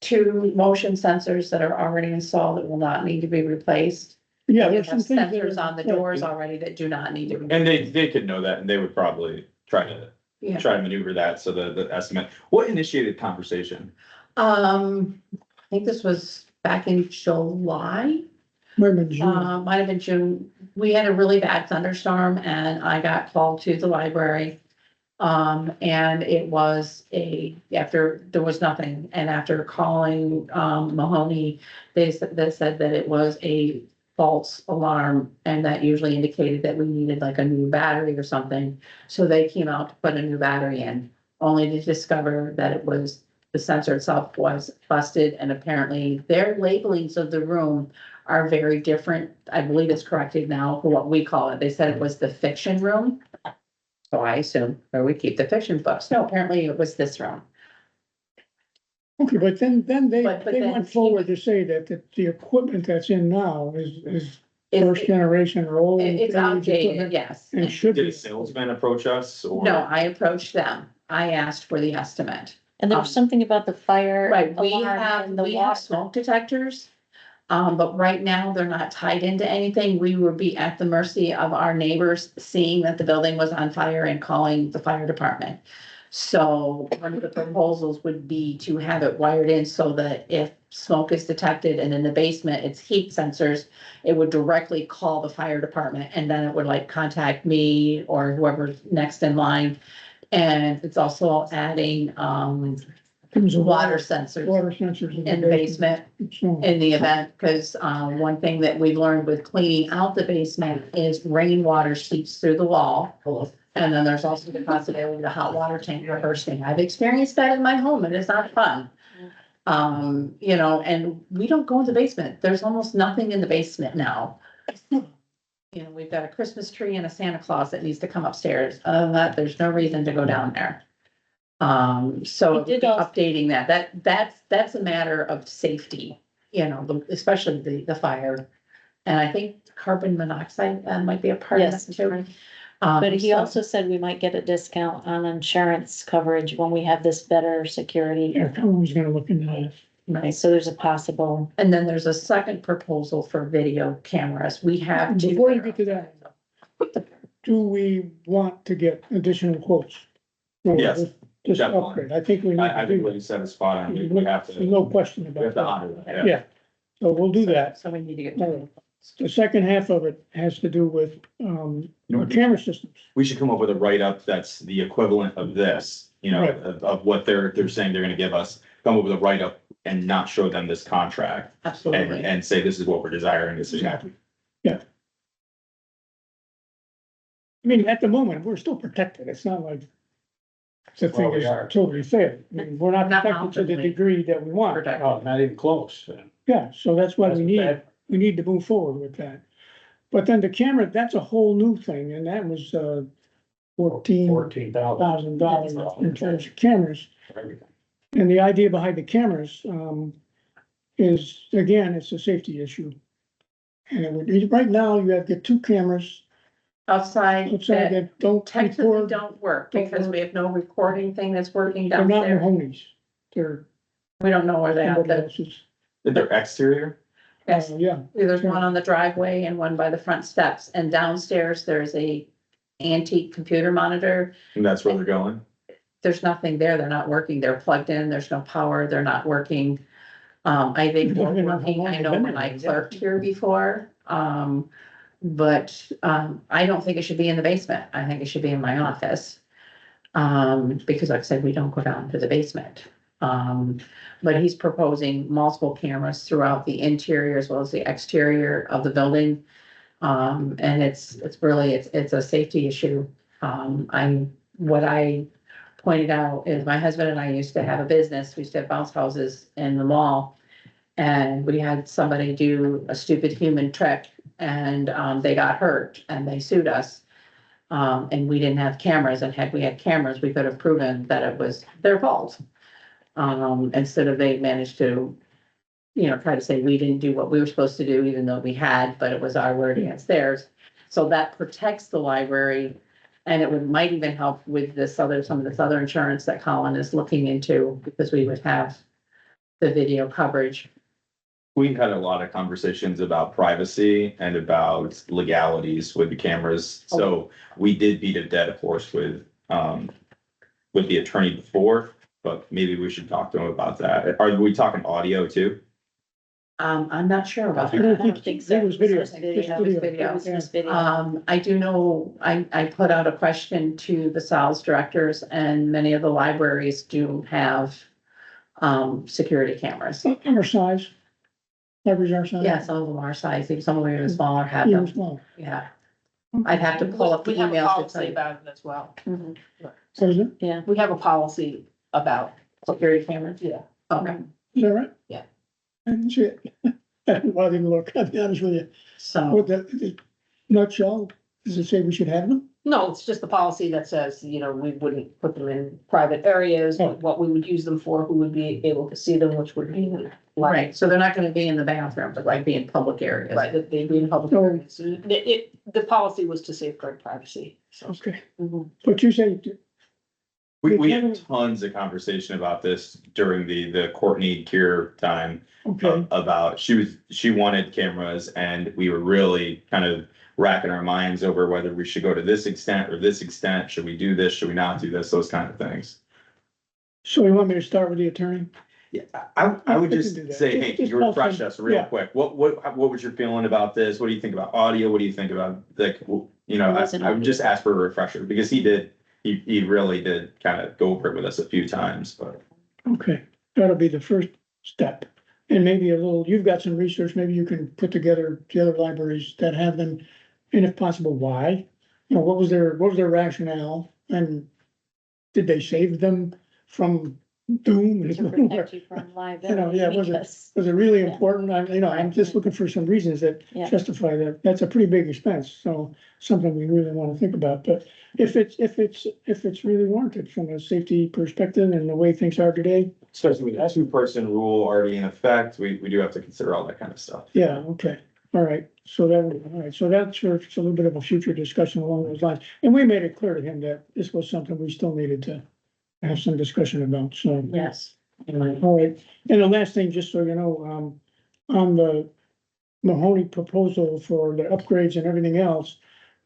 2 motion sensors that are already installed that will not need to be replaced. Yeah, We there's have some things that sensors are- on the doors already that do not need to be. And they could know that and they would probably try to Yeah. maneuver that, so the estimate. What initiated conversation? I think this was back in July. Wait a minute, June. Might have been June. We had a really bad thunderstorm and I got called to the library. And it was after there was nothing, and after calling, Mahoney, they said that it was a false alarm. And that usually indicated that we needed like a new battery or something. So they came out to put a new battery in, only to discover that it was, the sensor itself was busted. And apparently their labelings of the room are very different. I believe it's corrected now for what we call it. They said it was the fiction room. So I assume where we keep the fiction books. No, apparently it was this room. Okay, but then they But then went he forward to say that the equipment that's in now is It's, first generation or old. it's age outdated, equipment, yes. And should Did be. a salesman approach us or? No, I approached them. I asked for the estimate. And there was something about the fire. Right, we alarm have, and the we have water. smoke detectors. But right now they're not tied into anything. We would be at the mercy of our neighbors seeing that the building was on fire and calling the fire department. So one of the proposals would be to have it wired in so that if smoke is detected and in the basement, it's heat sensors, it would directly call the fire department and then it would like contact me or whoever's next in line. And it's also adding, Comes a water sensors Water sensors. in the basement So, in the event, because one thing that we've learned with cleaning out the basement is rainwater seeps through the wall. And then there's also the possibility of the hot water tank bursting. I've experienced that in my home and it's not fun. You know, and we don't go in the basement. There's almost nothing in the basement now. You know, we've got a Christmas tree and a Santa Claus that needs to come upstairs. Other than that, there's no reason to go down there. So We did also- updating that's a matter of safety, you know, especially the fire. And I think carbon monoxide might be a part of Yes, that too. but he So- also said we might get a discount on insurance coverage when we have this better security. Yeah, Colin's gonna look into that. Right. So there's a possible, And then there's a second proposal for video cameras. We have two. Before you get to that, do we want to get additional quotes? for Yes, This definitely. upgrade, I think we need I to think do what you that. said is spot on. We have There's to, no question we about have to that. honor that. Yeah, so we'll do that. So we need to get. All right. The second half of it has to do with, our camera systems. We should come up with a write-up that's the equivalent of this, you know, Right. of what they're saying they're gonna give us. Come up with a write-up and not show them this contract Absolutely. and say, this is what we're desiring, this is. Exactly. Yeah. I mean, at the moment, we're still protected. It's not like the thing Well, we is are. totally failed. I mean, we're not Not protected to the optimally degree that we want. protected. Oh, not even close. Yeah, so that's why That's we need, bad. we need to move forward with that. But then the camera, that's a whole new thing, and that was, $14,000 in terms of cameras. And the idea behind the cameras, is, again, it's a safety issue. And it would, right now, you have to get two cameras Outside outside that that don't technically record, don't work don't because work. we have no recording thing that's working they're not downstairs. Mahoney's, they're We don't know where they are. somebody else's. Their exterior, Yes, Yeah, there's one on the driveway and one by the front steps, and downstairs there's a antique computer monitor. and that's where they're going. There's nothing there, they're not working, they're plugged in, there's no power, they're not working. They You don't were even know how working, long I they've know been when I there, yeah. clerked here before, but, I don't think it should be in the basement, I think it should be in my office. Because like I said, we don't go down to the basement. But he's proposing multiple cameras throughout the interior as well as the exterior of the building. And it's really, it's a safety issue. What I pointed out is my husband and I used to have a business, we used to have bounce houses in the mall. And we had somebody do a stupid human trick and, they got hurt and they sued us. And we didn't have cameras, and had we had cameras, we could have proven that it was their fault. Instead of they managed to, try to say we didn't do what we were supposed to do, even though we had, but it was our word against theirs. So that protects the library, and it might even help with some of this other insurance that Colin is looking into, because we would have the video coverage. We had a lot of conversations about privacy and about legalities with the cameras, so we did beat a dead horse with the attorney before, but maybe we should talk to him about that. Are we talking audio too? I'm not sure about I that. don't think so. It was video. Just video. Just video. It was just video. I do know, I put out a question to the sales directors, and many of the libraries do have security cameras. Our size, libraries our size. Yeah, some of them are sizing, some of them are even smaller, have Even them, small. yeah. I'd have to pull up the We have a emails to tell policy you. about it as well. Mhm. So is it, Yeah, We have a policy about, Security cameras, yeah. okay, is that right? Yeah. I didn't see it. I didn't bother to look, I'll be honest with you. so, What the nutshell, does it say we should have them? No, it's just the policy that says, we wouldn't put them in private areas, Oh. what we would use them for, who would be able to see them, which would be. right, so they're not gonna be in the bathroom, but like be in public areas. Right, that they'd be in public So- areas. The policy was to safeguard privacy, so. Okay, mhm. but you say, We Yeah. had tons of conversation about this during the Courtney Kier time. okay, About, she wanted cameras, and we were really kind of racking our minds over whether we should go to this extent or this extent. Should we do this? Should we not do this? Those kind of things. so you want me to start with the attorney? Yeah, I would We can just do that. say, hey, Just can you refresh tell us real yeah. quick? What was your feeling about this? What do you think about audio? What do you think about It wasn't I would just audio. ask for a refresher, because he really did kind of go over it with us a few times, but. Okay, that'll be the first step. And maybe a little, you've got some research, maybe you can put together the other libraries that have them, and if possible, why? What was their rationale, and did they save them from doom. To protect you from liability. yeah, was it- because- Was it really Yeah. important? I'm just looking for some reasons that Yeah. justify that. That's a pretty big expense, so something we really wanna think about, but if it's really warranted from a safety perspective and the way things are today, Especially with that two-person rule already in effect, we do have to consider all that kind of stuff. yeah, okay. All right, so that's for a little bit of a future discussion along those lines. And we made it clear to him that this was something we still needed to have some discussion about, so. Yes, All right, and the last thing, just so you know, on the Mahoney proposal for the upgrades and everything else,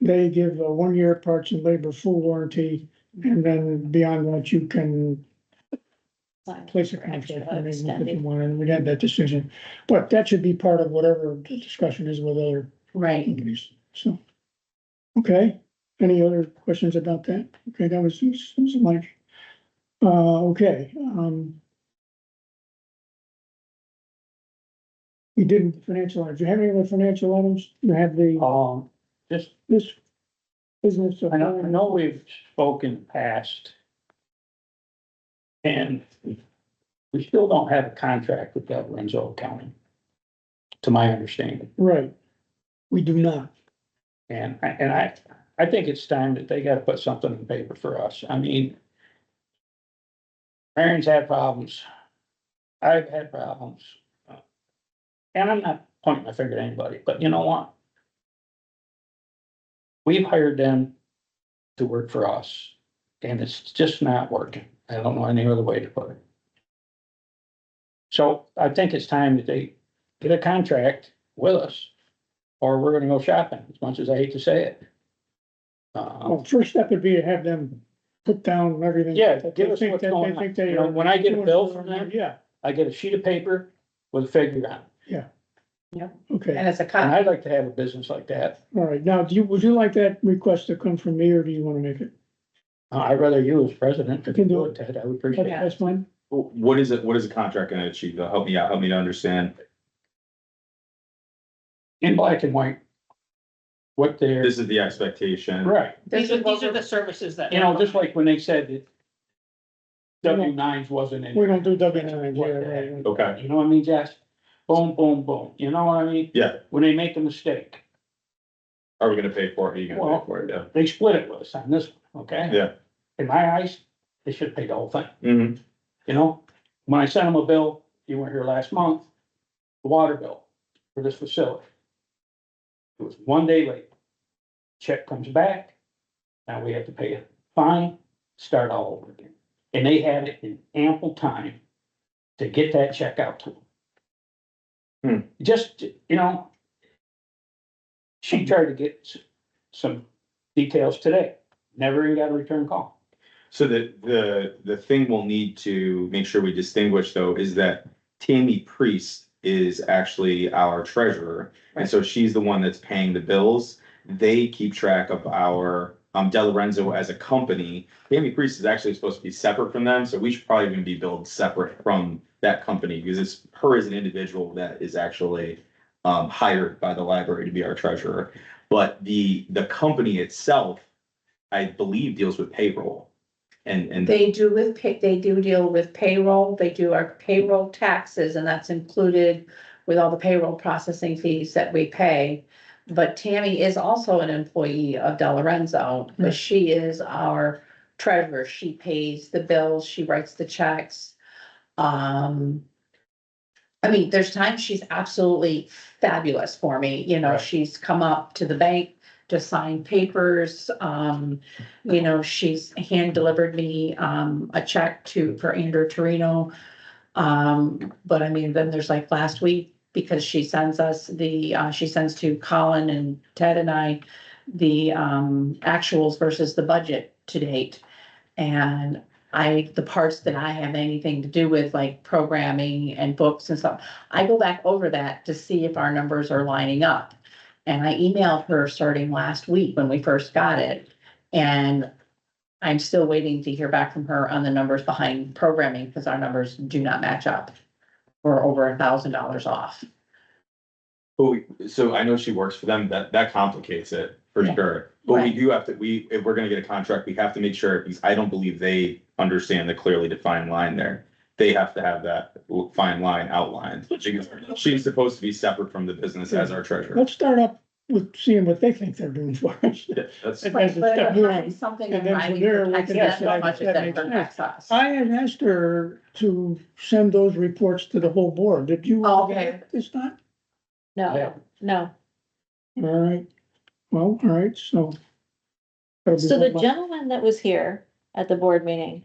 they give a 1 year parts and labor full warranty, and then beyond that, you can fine. place a For extra contract. I mean, if extended. you want, and we had that decision, but that should be part of whatever the discussion is with other Right. companies, so. Okay, any other questions about that? Okay, that was like, okay, we did financial items. Do you have any other financial items? You have the, Just, this business. of- I know we've spoken in the past. And we still don't have a contract with Del Renzo County. To my understanding. Right, we do not. And I think it's time that they gotta put something in paper for us. I mean. Aaron's had problems. I've had problems. And I'm not pointing my finger at anybody, but you know what? We've hired them to work for us, and it's just not working. I don't know any other way to put it. So I think it's time that they get a contract with us, or we're gonna go shopping, as much as I hate to say it. Well, first step would be to have them put down everything. Yeah, that give they us think what's that they going on. think they You know, are when I get a doing bill for- from them- Yeah, I get a sheet of paper with a figure on it, okay, And it's a and con, I'd like to have a business like that. all right, now, would you like that request to come from me, or do you wanna make it? I'd rather you as president, if you Can do do it, Ted, I would appreciate it. That's fine, What is it, what is the contract gonna achieve, though? Help me out, help me to understand. In black and white. What they're, This is the expectation. right, These are the services that. you know, just like when they said that. W-9s wasn't in. we don't do W-9, yeah, right, Okay, You know what I mean, Jess? Boom, boom, boom, you know what I mean? yeah. When they make a mistake, Are we gonna pay for it? Are you gonna Well- pay for it? Yeah. they split it with us on this one, okay? Yeah. In my eyes, they should pay the whole thing, Mm-hmm. you know? When I sent them a bill, you weren't here last month, the water bill for this facility. It was 1 day late. Check comes back, now we have to pay a fine, start all over again. And they had it in ample time to get that check out to them. Just, you know. She tried to get some details today, never even got a return call. So the thing we'll need to make sure we distinguish, though, is that Tammy Priest is actually our treasurer. And so she's the one that's paying the bills. They keep track of our, Del Lorenzo as a company. Tammy Priest is actually supposed to be separate from them, so we should probably even be billed separate from that company, because it's her as an individual that is actually hired by the library to be our treasurer. But the company itself, I believe, deals with payroll. And they do deal with payroll, they do our payroll taxes, and that's included with all the payroll processing fees that we pay. But Tammy is also an employee of Del Lorenzo, but she is our treasurer. She pays the bills, she writes the checks. I mean, there's times she's absolutely fabulous for me, you know, Right. she's come up to the bank to sign papers. You know, she's hand delivered me, a check for Andrew Torino. But I mean, then there's like last week, because she sends us she sends to Colin and Ted and I, the, actuals versus the budget to date. And the parts that I have anything to do with, like programming and books and stuff, I go back over that to see if our numbers are lining up. And I emailed her starting last week when we first got it. And I'm still waiting to hear back from her on the numbers behind programming, because our numbers do not match up. We're over $1,000 off. so I know she works for them, that complicates it for Yeah. sure. But we Right. do have to, if we're gonna get a contract, we have to make sure, because I don't believe they understand the clearly defined line there. they have to have that fine line outlined. She's supposed to be separate from the business as our treasurer. Let's start up with seeing what they think they're doing for us. Yeah, that's, And Right, that's a but step if one. having something And in then from writing there, we protects can them as decide much if as that it makes protects us. I had asked her to send those reports to the whole board. Did you? Okay. This time? No, no. All right. Well, all right, so. that'll be So the one month. gentleman that was here at the board meeting,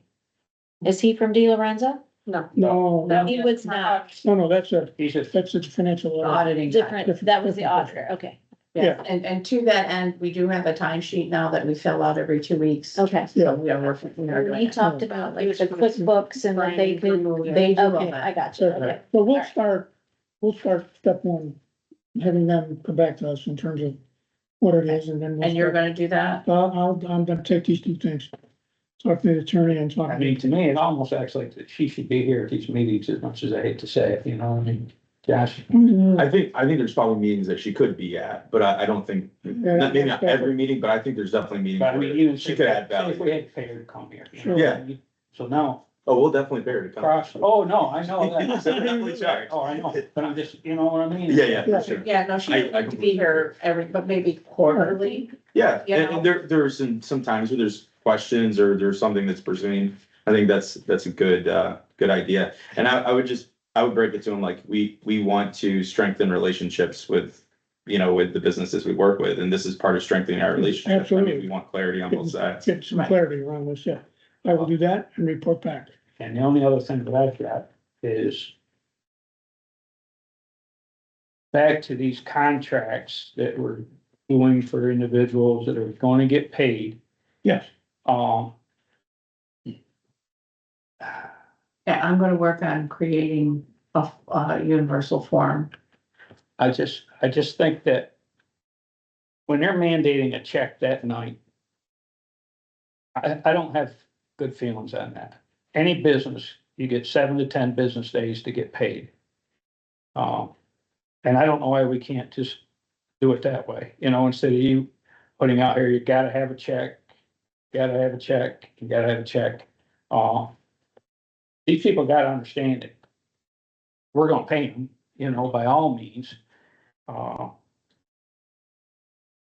is he from Di Lorenzo? No. No, He was not. no, that's He's just, a financial. The audit. auditing. side. Different, that was the auditor, okay, Yes, and to that end, we do have a timesheet now that we fill out every 2 weeks. okay. So we are working, we are He doing. talked about like the QuickBooks and that they could, They do all okay, that. I got you, okay. So we'll Alright. start step one, having them come back to us in terms of what it is, and then. we'll And you're start. gonna do that? I'm gonna take these two things. Talk to the attorney and talk. I mean, to me, it almost acts like that she should be here at these meetings as much as I hate to say it, you know, I mean, Josh. I think there's probably meetings that she could be at, but I don't think, maybe not every meeting, but I think there's definitely meetings But I mean, where even she could add say if we value. had to pay her to come here. you Sure. know, Yeah. So now, Oh, we'll definitely pay her to come. oh, no, I know that. So definitely charge. Oh, I know, but I'm just, you know what I mean? Yeah, Yeah. for sure. Yeah, no, she I would need to be completely here every, but maybe quarterly. Yeah, You know? and there's some times where there's questions or there's something that's pursuing. I think that's a good idea. And I would break it to them like, we want to strengthen relationships with, with the businesses we work with, and this is part of strengthening our relationship. I mean, Absolutely. we want clarity on both sides. Get some clarity around this, yeah. I will do that and report back. And the only other thing that I've got is back to these contracts that we're doing for individuals that are going to get paid. Yes, Yeah, I'm gonna work on creating a universal form. I just think that when they're mandating a check that night, I don't have good feelings on that. Any business, you get 7 to 10 business days to get paid. And I don't know why we can't just do it that way, instead of you putting out here, you gotta have a check, you gotta have a check, you gotta have a check. These people gotta understand it. We're gonna pay them, by all means. I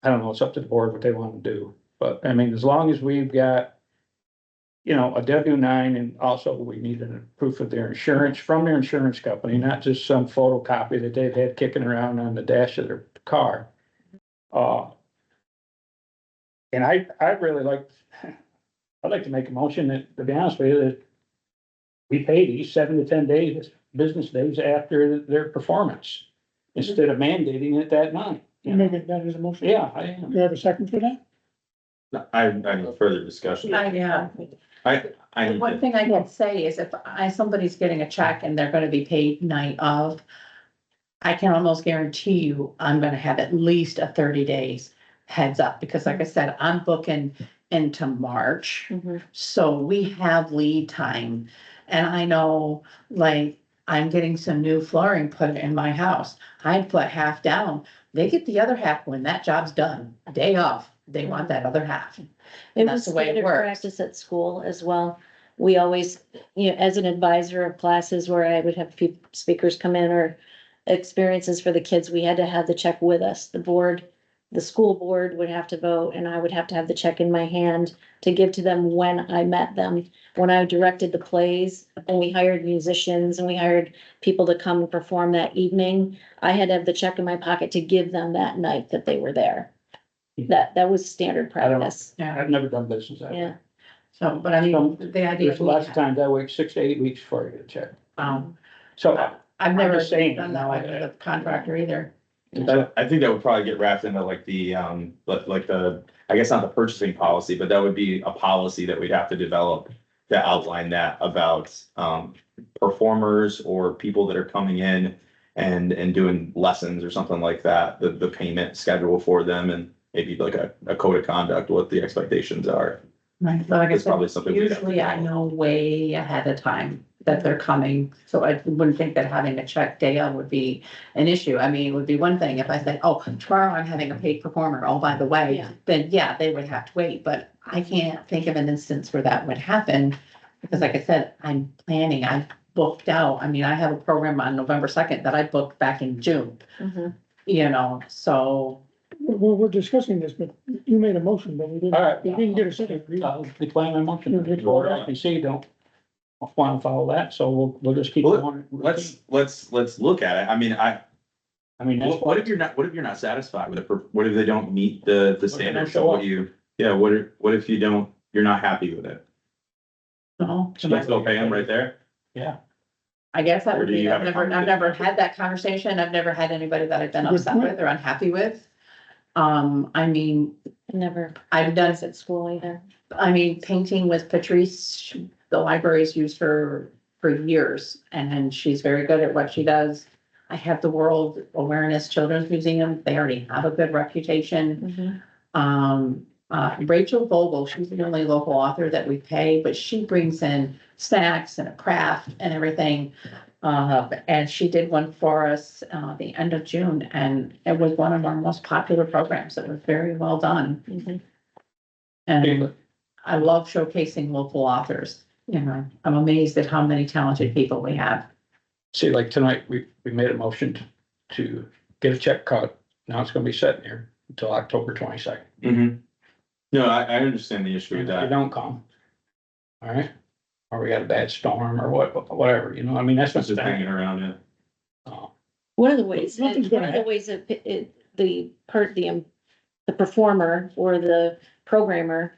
don't know, it's up to the board what they want to do, but I mean, as long as we've got, a W-9, and also we need a proof of their insurance from their insurance company, not just some photocopy that they've had kicking around on the dash of their car. And I'd like to make a motion that, to be honest with you, that we pay these 7 to 10 days, business days after their performance, instead of mandating it that night. you make it, that is a motion. Yeah, I am. Do you have a second for that? I need further discussion. Yeah. I need One to, thing I can say is if somebody's getting a check and they're gonna be paid night of, I can almost guarantee you, I'm gonna have at least a 30 days heads up, because like I said, I'm booking into March. Mhm. So we have lead time, and I know, like, I'm getting some new flooring put in my house. I put half down, they get the other half when that job's done, day off, they want that other half. It And was that's the way it standard works. practice at school as well. We always, as an advisor of classes where I would have speakers come in or experiences for the kids, we had to have the check with us. The school board would have to vote, and I would have to have the check in my hand to give to them when I met them. When I directed the plays, when we hired musicians and we hired people to come and perform that evening, I had to have the check in my pocket to give them that night that they were there. That was standard I don't- practice, Yeah, I've never done business that way. yeah. so, but I mean, the idea. There's lots of times I wait 6 to 8 weeks before I get a check. So I've never just saying, done that way with a contractor either. I think that would probably get wrapped into like the, I guess not the purchasing policy, but that would be a policy that we'd have to develop to outline that about, performers or people that are coming in and doing lessons or something like that, the payment schedule for them, and maybe like a code of conduct, what the expectations are. Right. But like I It's probably said, something we'd have to usually I know way ahead of time that they're coming, so I wouldn't think that having a check day of would be an issue. I mean, it would be one thing if I said, oh, tomorrow I'm having a paid performer, oh, by the way, Yeah. then yeah, they would have to wait, but I can't think of an instance where that would happen. Because like I said, I'm planning, I've booked out. I mean, I have a program on November 2nd that I booked back in June, Mhm. so. We're discussing this, but you made a motion, but we All right. didn't get a second. I'll decline my motion. Yeah, The board of RPC don't want to follow that, so we'll just keep Well, going. let's look at it. I mean, I mean, that's what if you're not satisfied with it? What if they don't meet the not standards show of what up? what if you're not happy with it? No, You still pay them right there? Yeah, I guess that Or would do be, you have I've a never conversation? had that conversation. I've never had anybody that I've been Good upset point. with or unhappy with. I mean, Never I've done, at school either. I mean, painting with Patrice, the library's used her for years, and she's very good at what she does. I have the World Awareness Children's Museum. They already have a good reputation. Mhm. Rachel Vogel, she's the only local author that we pay, but she brings in snacks and a craft and everything. And she did one for us, the end of June, and it was one of our most popular programs. It was very well done. Mhm. And I love showcasing local authors. I'm amazed at how many talented people we have. see, like tonight, we made a motion to get a check cut. Now it's gonna be sitting here until October 22nd. Mm-hmm. No, I understand the issue And with if you that. don't come, all right, or we got a bad storm or whatever, I mean, that's It's what's just hanging happening. around it. One of the ways, Nothing's one gonna of the ways that the performer or the programmer,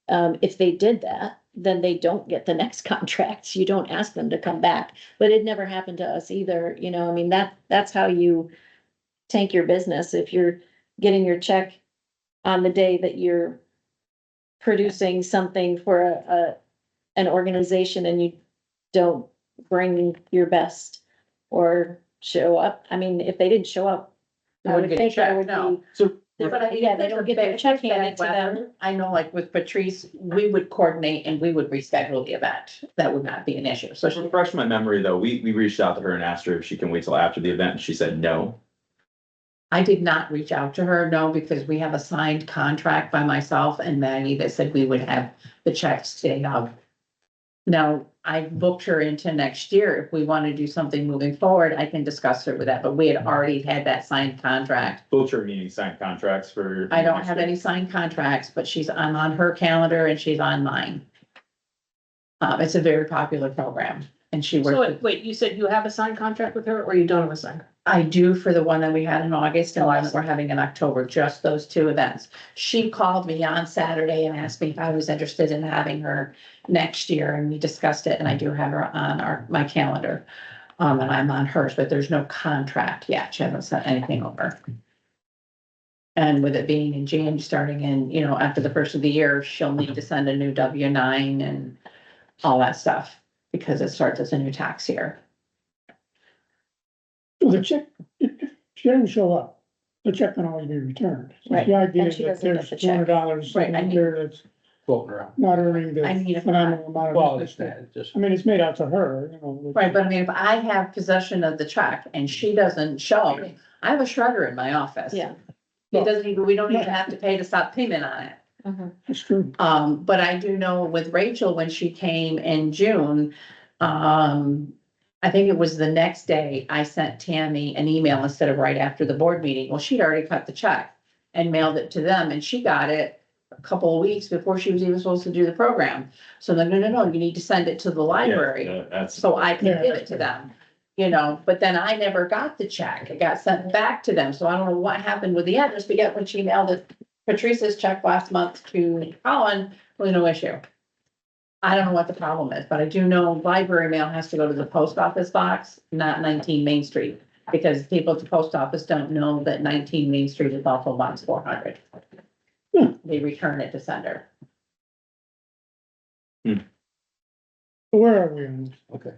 if they did that, then they don't get the next contract. You don't ask them to come back, but it never happened to us either, I mean, that's how you tank your business. If you're getting your check on the day that you're producing something for an organization and you don't bring your best or show up. I mean, if they didn't show up, They I wouldn't would get a think there check, would no. be. So But I mean, Yeah, if they it's don't a get their bad- check if it's bad handed to them. weather, I know, like with Patrice, we would coordinate and we would reschedule the event. That would not be an issue. So to refresh my memory though, we reached out to her and asked her if she can wait till after the event and she said no. I did not reach out to her, no, because we have a signed contract by myself and Maggie that said we would have the checks day of. Now, I booked her into next year. If we want to do something moving forward, I can discuss her with that, but we had already had that signed contract. Butcher meaning signed contracts for. I don't have any signed contracts, but I'm on her calendar and she's on mine. It's a very popular program and she works. So wait, you said you have a signed contract with her or you don't have a signed? I do for the one that we had in August and one that we're having in October, just those two events. She called me on Saturday and asked me if I was interested in having her next year, and we discussed it, and I do have her on my calendar. And I'm on hers, but there's no contract yet. She hasn't sent anything over. And with it being in Jan, starting in, after the first of the year, she'll need to send a new W-9 and all that stuff, because it starts as a new tax year. So the check, if she doesn't show up, the check can always be returned. So Right, the idea and is she that doesn't get there's the check. $200 Right, I sitting mean- there that's Floating around. not earning I mean, the if phenomenal amount of Well, interest. it's that, it's just, I mean, it's made out to her, which- Right, but I mean, if I have possession of the check and she doesn't show, I have a shredder in my office. Yeah. It doesn't even, we don't even have to pay to stop payment on it. Mhm. That's true. But I do know with Rachel, when she came in June, I think it was the next day, I sent Tammy an email instead of right after the board meeting. Well, she'd already cut the check and mailed it to them, and she got it a couple of weeks before she was even supposed to do the program. So then, no, you need to send it to the library. Yeah, that's. So I can Yeah. give it to them, but then I never got the check. It got sent back to them. So I don't know what happened with the address, but yet when she mailed it, Patrice's check last month to Colin, was no issue. I don't know what the problem is, but I do know library mail has to go to the post office box, not 19 Main Street. Because people at the post office don't know that 19 Main Street is also box 400. They return it to sender. Where are we on this? okay.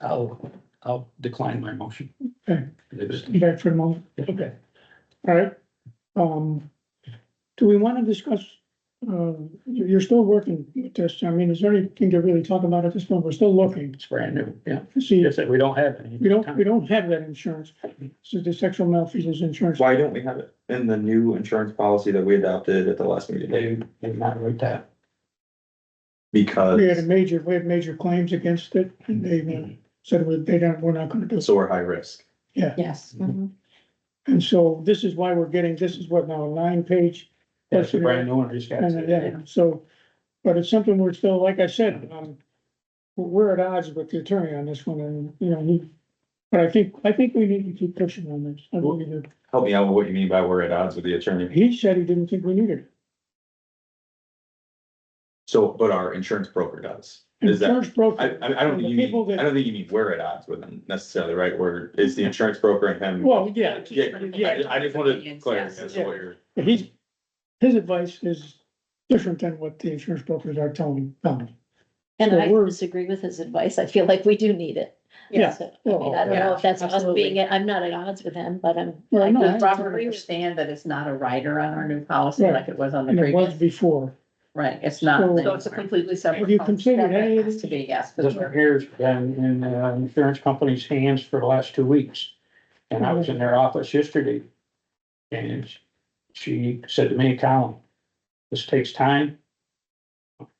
I'll decline my motion. Okay. It was- Back for a moment. Okay. All right. Do we want to discuss, you're still working with this. I mean, is there anything to really talk about at this point? We're still looking It's brand new, yeah. to see if Just that we don't have any. we don't have that insurance. So the sexual malfeasance insurance. Why don't we have it in the new insurance policy that we adopted at the last meeting? They moderate that. Because. We had major claims against it and they, said we're not gonna do it. So we're high risk. Yes. Mhm. And so this is why we're getting, this is what now, a 9-page. That's a brand new one, just got And, to. yeah, so, but it's something we're still, like I said, we're at odds with the attorney on this one, and, you know, but I think we need to keep pushing on this. I really do. Help me out with what you mean by we're at odds with the attorney. He said he didn't think we needed it. So, but our insurance broker does. Is that, Insurance broker. I don't think you The people mean, I that, don't think you mean we're at odds with them necessarily, right? Where is the insurance broker and him? well, yeah, Yeah, I just wanted Yes. clarity as to what you're. but his advice is different than what the insurance brokers are telling them. And So I we're- disagree with his advice. I feel like we do need it. Yeah. So, I mean, I don't know if that's us being, I'm not at odds with him, but I'm. Well, I no, do I- Robert agree with- understand that it's not a rider on our new policy Right. like it was on the And it was previous, before. right, it's not. So- So it's a completely separate. Have you policy. considered any of Has to these? be, yes. This one here's been in the insurance company's hands for the last 2 weeks. And I was in their office yesterday. And she said to me, Colin, this takes time.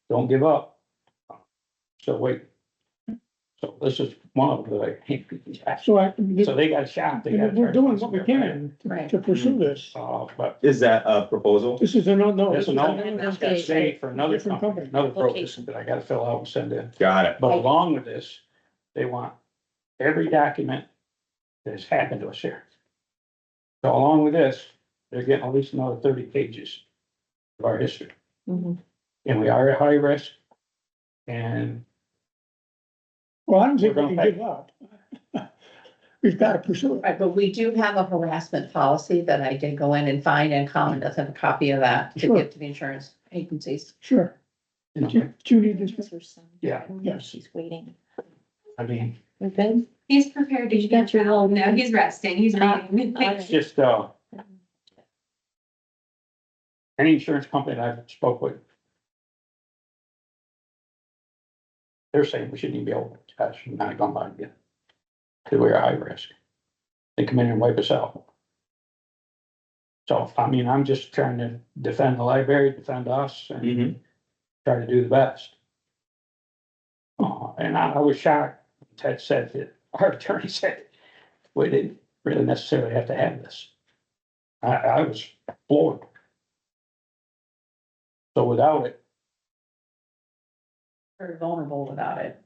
Don't give up. So wait. So this is one of the, so they got shot. They got. We're doing what we can Right. to pursue this. But Is that a proposal? This is no. there's another, this is that's got saved for another Different company, company. another proposal that I gotta fill out and send in. Got it. But along with this, they want every document that has happened to us here. So along with this, they're getting at least another 30 pages of our history. Mhm. And we are at high risk. And Well, I don't think we We're can gonna give up. We've got to pursue it. Right, but we do have a harassment policy that I did go in and find, and Colin does have a copy of that to Sure. give to the insurance agencies. Sure. you know, Do you need this? This was some- Yeah. Yes. She's waiting. I mean, We're good? He's prepared to You got your little- No, he's resting, he's reading. it's just, any insurance company that I've spoke with. They're saying we shouldn't even be able to touch, not gonna buy again. Cause we're high risk. They come in and wipe us out. So, I mean, I'm just trying to defend the library, defend us, and Mhm. try to do the best. And I was shocked, Ted said that, our attorney said, we didn't really necessarily have to have this. I was floored. So without it, Very vulnerable without it,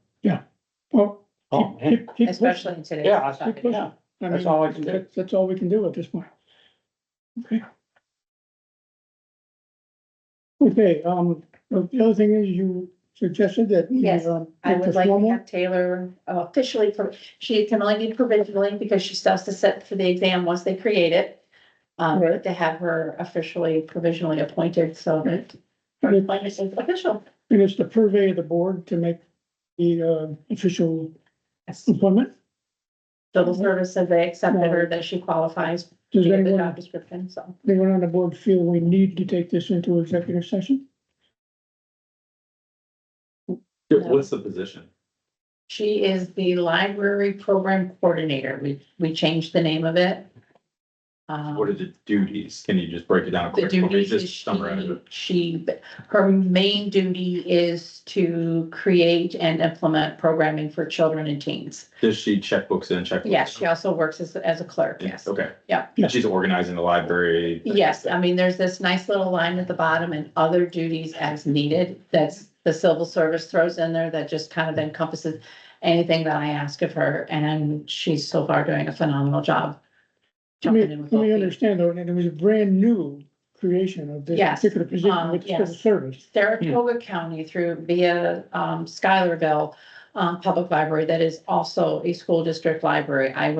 Well, oh, man, keep pushing. especially in today's Yeah, I Keep society. pushing. yeah, I that's mean, all I can do. That's all we can do at this point. Okay. Okay, the other thing is you suggested that. we, Yes, I make would this like to formal. have Taylor officially, she can only be provisionally because she still has to sit for the exam once they create it. Right. But to have her officially provisionally appointed so that her And it- appointment is official. and it's the purvey of the board to make the official appointment. Civil service said they accepted her, that she qualifies to Does get the anyone, job description, so. anyone on the board feel we need to take this into executive session? What's the position? She is the library program coordinator. We changed the name of it. What are the duties? Can you just break it down The quick? for me? duties is Just summarize it. her main duty is to create and implement programming for children and teens. Does she check books in, check? books Yes, she out? also works as a clerk, yes. Okay. Yeah. And she's organizing the library. Yes, I mean, there's this nice little line at the bottom and other duties as needed. That's the civil service throws in there that just kind of encompasses anything that I ask of her, and she's so far doing a phenomenal job. Let me, jumping in with let me both feet. understand though, and it was a brand new creation of this Yes, particular position with the civil yes. service. Saratoga County through via Schuylerville Public Library, that is also a school district library. I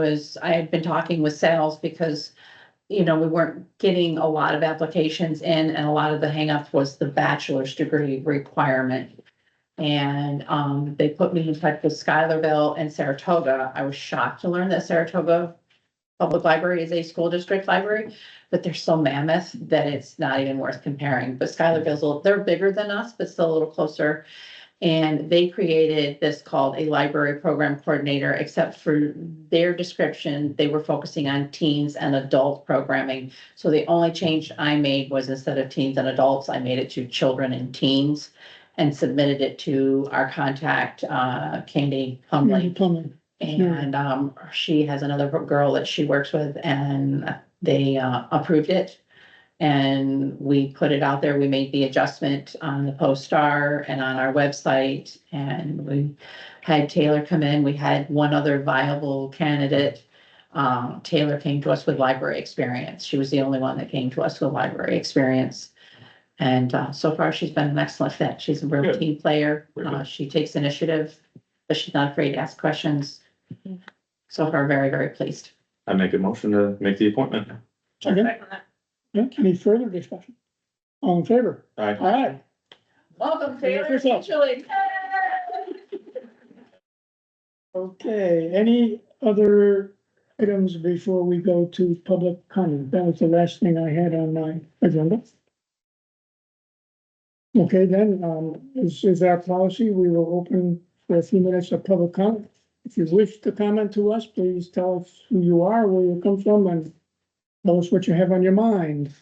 had been talking with sales because, we weren't getting a lot of applications in, and a lot of the hangup was the bachelor's degree requirement. And they put me in touch with Schuylerville and Saratoga. I was shocked to learn that Saratoga Public Library is a school district library, but they're so mammoth that it's not even worth comparing. But Schuylerville's they're bigger than us, but still a little closer. And they created this called a library program coordinator, except for their description, they were focusing on teens and adult programming. So the only change I made was instead of teens and adults, I made it to children and teens and submitted it to our contact, Candy Humley. Plumbing. And, she has another girl that she works with and they, approved it. And we put it out there. We made the adjustment on the Post-Star and on our website. And we had Taylor come in. We had one other viable candidate. Taylor came to us with library experience. She was the only one that came to us with library experience. And, so far she's been an excellent fit. She's a real Good. team player. Very She takes initiative, but she's not afraid to ask questions. So far, very, very pleased. I make a motion to make the appointment. Second, yeah, any further discussion? All in favor? Aye. Aye. Welcome, Taylor, Taylor. officially. Okay, any other items before we go to public comment? That was the last thing I had on my agenda. Okay, then, is our policy. We will open for a few minutes of public comment. If you wish to comment to us, please tell us who you are, where you come from, and tell us what you have on your mind.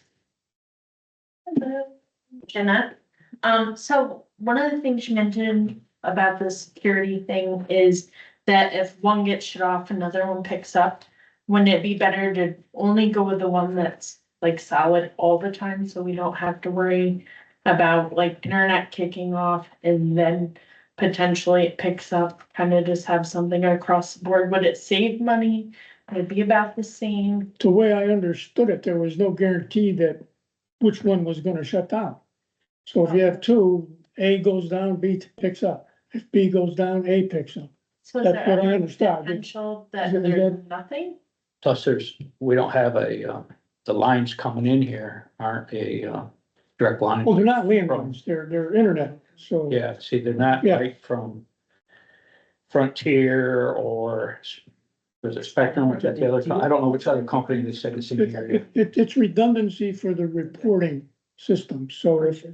Jeanette. So one of the things you mentioned about the security thing is that if one gets shut off, another one picks up. Wouldn't it be better to only go with the one that's like solid all the time, so we don't have to worry about like internet kicking off and then potentially it picks up, kind of just have something across the board? Would it save money? Would it be about the same? The way I understood it, there was no guarantee that which one was gonna shut down. So if you have two, A goes down, B picks up. If B goes down, A picks up. So is That's there what I any understand. potential Is that it- is there's that- nothing? Plus we don't have the lines coming in here aren't direct line. Well, they're not landlines, they're internet, so. Yeah, see, they're not Yeah. like from Frontier or was it Spectrum, which the other, I don't know which other company they said is in here. It's redundancy for the reporting system, so if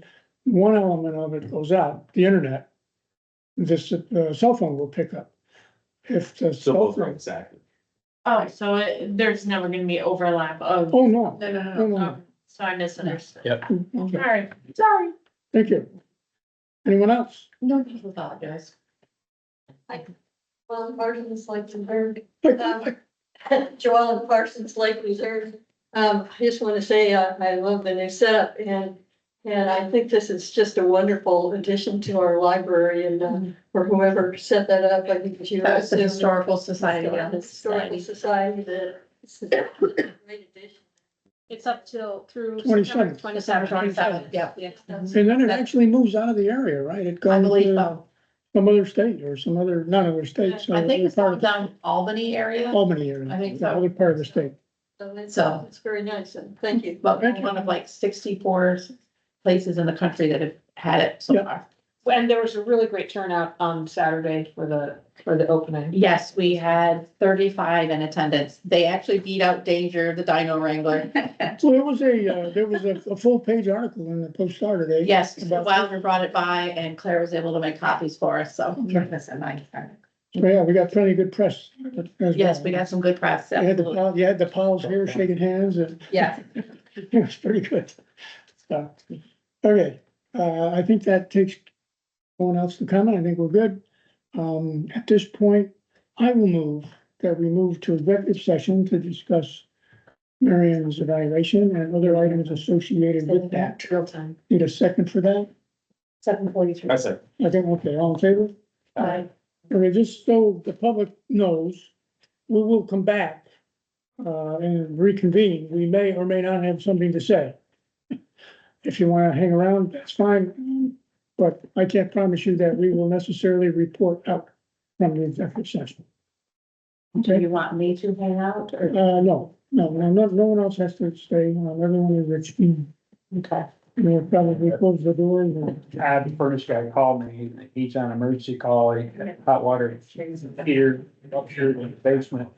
one element of it goes out, the internet, this, cell phone will pick up. If the So cell both are phone, exactly. Oh, so there's never gonna be overlap of, oh, no, No, no, no, no, no. no, so I misunderstood. Yep. no. Okay, Alright, sorry. thank you. Anyone else? No need to apologize. Well, Parsons Lake Reserve, Joellen Parsons Lake Reserve. I just want to say, I love the new setup and I think this is just a wonderful addition to our library and, for whoever set that up, I think it's you. That was the Historical Society. Yeah. Historical Society, that it's a great addition. It's up till through 27th. September December 27th. 27th, yeah. Yeah. And then it actually moves out of the area, right? It I goes believe to so. some other state or some other, not other state, so. I think they're it's part down of down Albany area, Albany area. I think the so. Other part of the state. So- It's very nice and thank you. but one of like 64 places in the country that have had it so Yeah. far. And there was a really great turnout on Saturday for the opening. Yes, we had 35 in attendance. They actually beat out Danger, the Dino Wrangler. So there was a full page article in the Post-Star today. Yes, About- Wilder brought it by and Claire was able to make copies for us, so. Okay. That's a nice part. So yeah, we got plenty of good press. as Yes, well. we got some good press, You had absolutely. you had the pals here shaking hands and Yeah, it was pretty good. So, okay, I think that takes no one else to comment. I think we're good. At this point, I will move that we move to executive session to discuss Marion's evaluation and other items associated with that. real time. Need a second for that? 7:43. I said, I think, okay, all in favor? Aye. Okay, just so the public knows, we will come back and reconvene. We may or may not have something to say. If you wanna hang around, that's fine, but I can't promise you that we will necessarily report out from the executive session. Do Okay, you want me to hang out or? no one else has to stay, everyone is rich. Okay. We'll probably close the door and. The furnace guy called me, he's on emergency call, he had hot water heater up here in the basement.